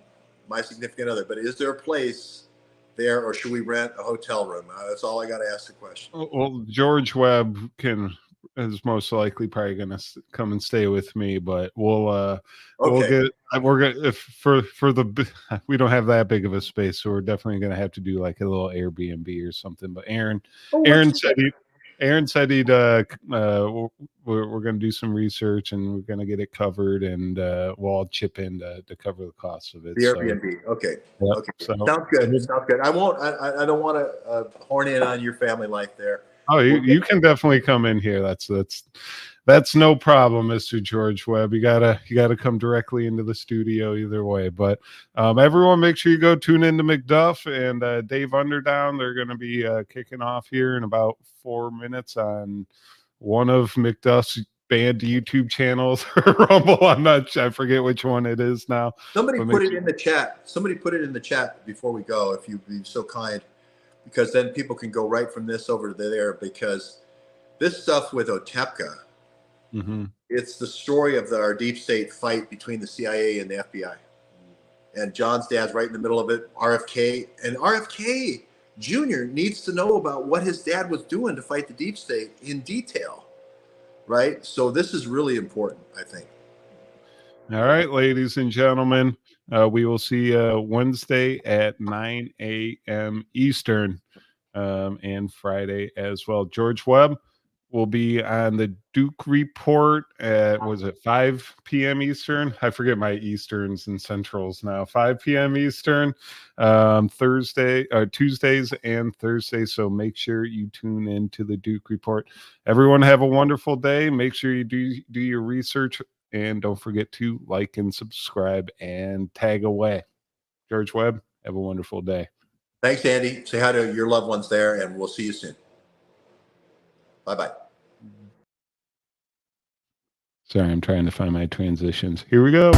my significant other, but is there a place there, or should we rent a hotel room? That's all I got to ask the question. Well, George Webb is most likely probably going to come and stay with me, but we'll get, we don't have that big of a space, so we're definitely going to have to do like a little Airbnb or something. But Aaron said Aaron said we're going to do some research and we're going to get it covered, and we'll all chip in to cover the cost of it. The Airbnb. Okay. Yep. Okay. So, Sounds good. Sounds good. I won't. I don't want to horn in on your family life there. oh, you can definitely come in here. That's no problem, Mr. George Webb. You gotta come directly into the studio either way. But everyone, make sure you go tune into McDuff and Dave Underdown. They're going to be kicking off here in about 4 minutes on one of McDuff's banned YouTube channels, Rumble. I forget which one it is now. Somebody put it in the chat. Somebody put it in the chat before we go, if you'd be so kind, because then people can go right from this over to there, because this stuff with Otepka, it's the story of our deep state fight between the CIA and the FBI. And John's dad's right in the middle of it, RFK. And RFK Jr. needs to know about what his dad was doing to fight the deep state in detail, right? So this is really important, I think. All right, ladies and gentlemen, we will see Wednesday at 9 a.m. Eastern, and Friday as well. George Webb will be on the Duke Report at, was it 5 p.m. Eastern? I forget my Easterns and Centrals now. 5 p.m. Eastern, Tuesdays and Thursdays. So make sure you tune in to the Duke Report. Everyone have a wonderful day. Make sure you do your research, and don't forget to like and subscribe and tag away. George Webb, have a wonderful day. Thanks, Andy. Say hi to your loved ones there, and we'll see you soon. Bye-bye. Sorry, I'm trying to find my transitions. Here we go.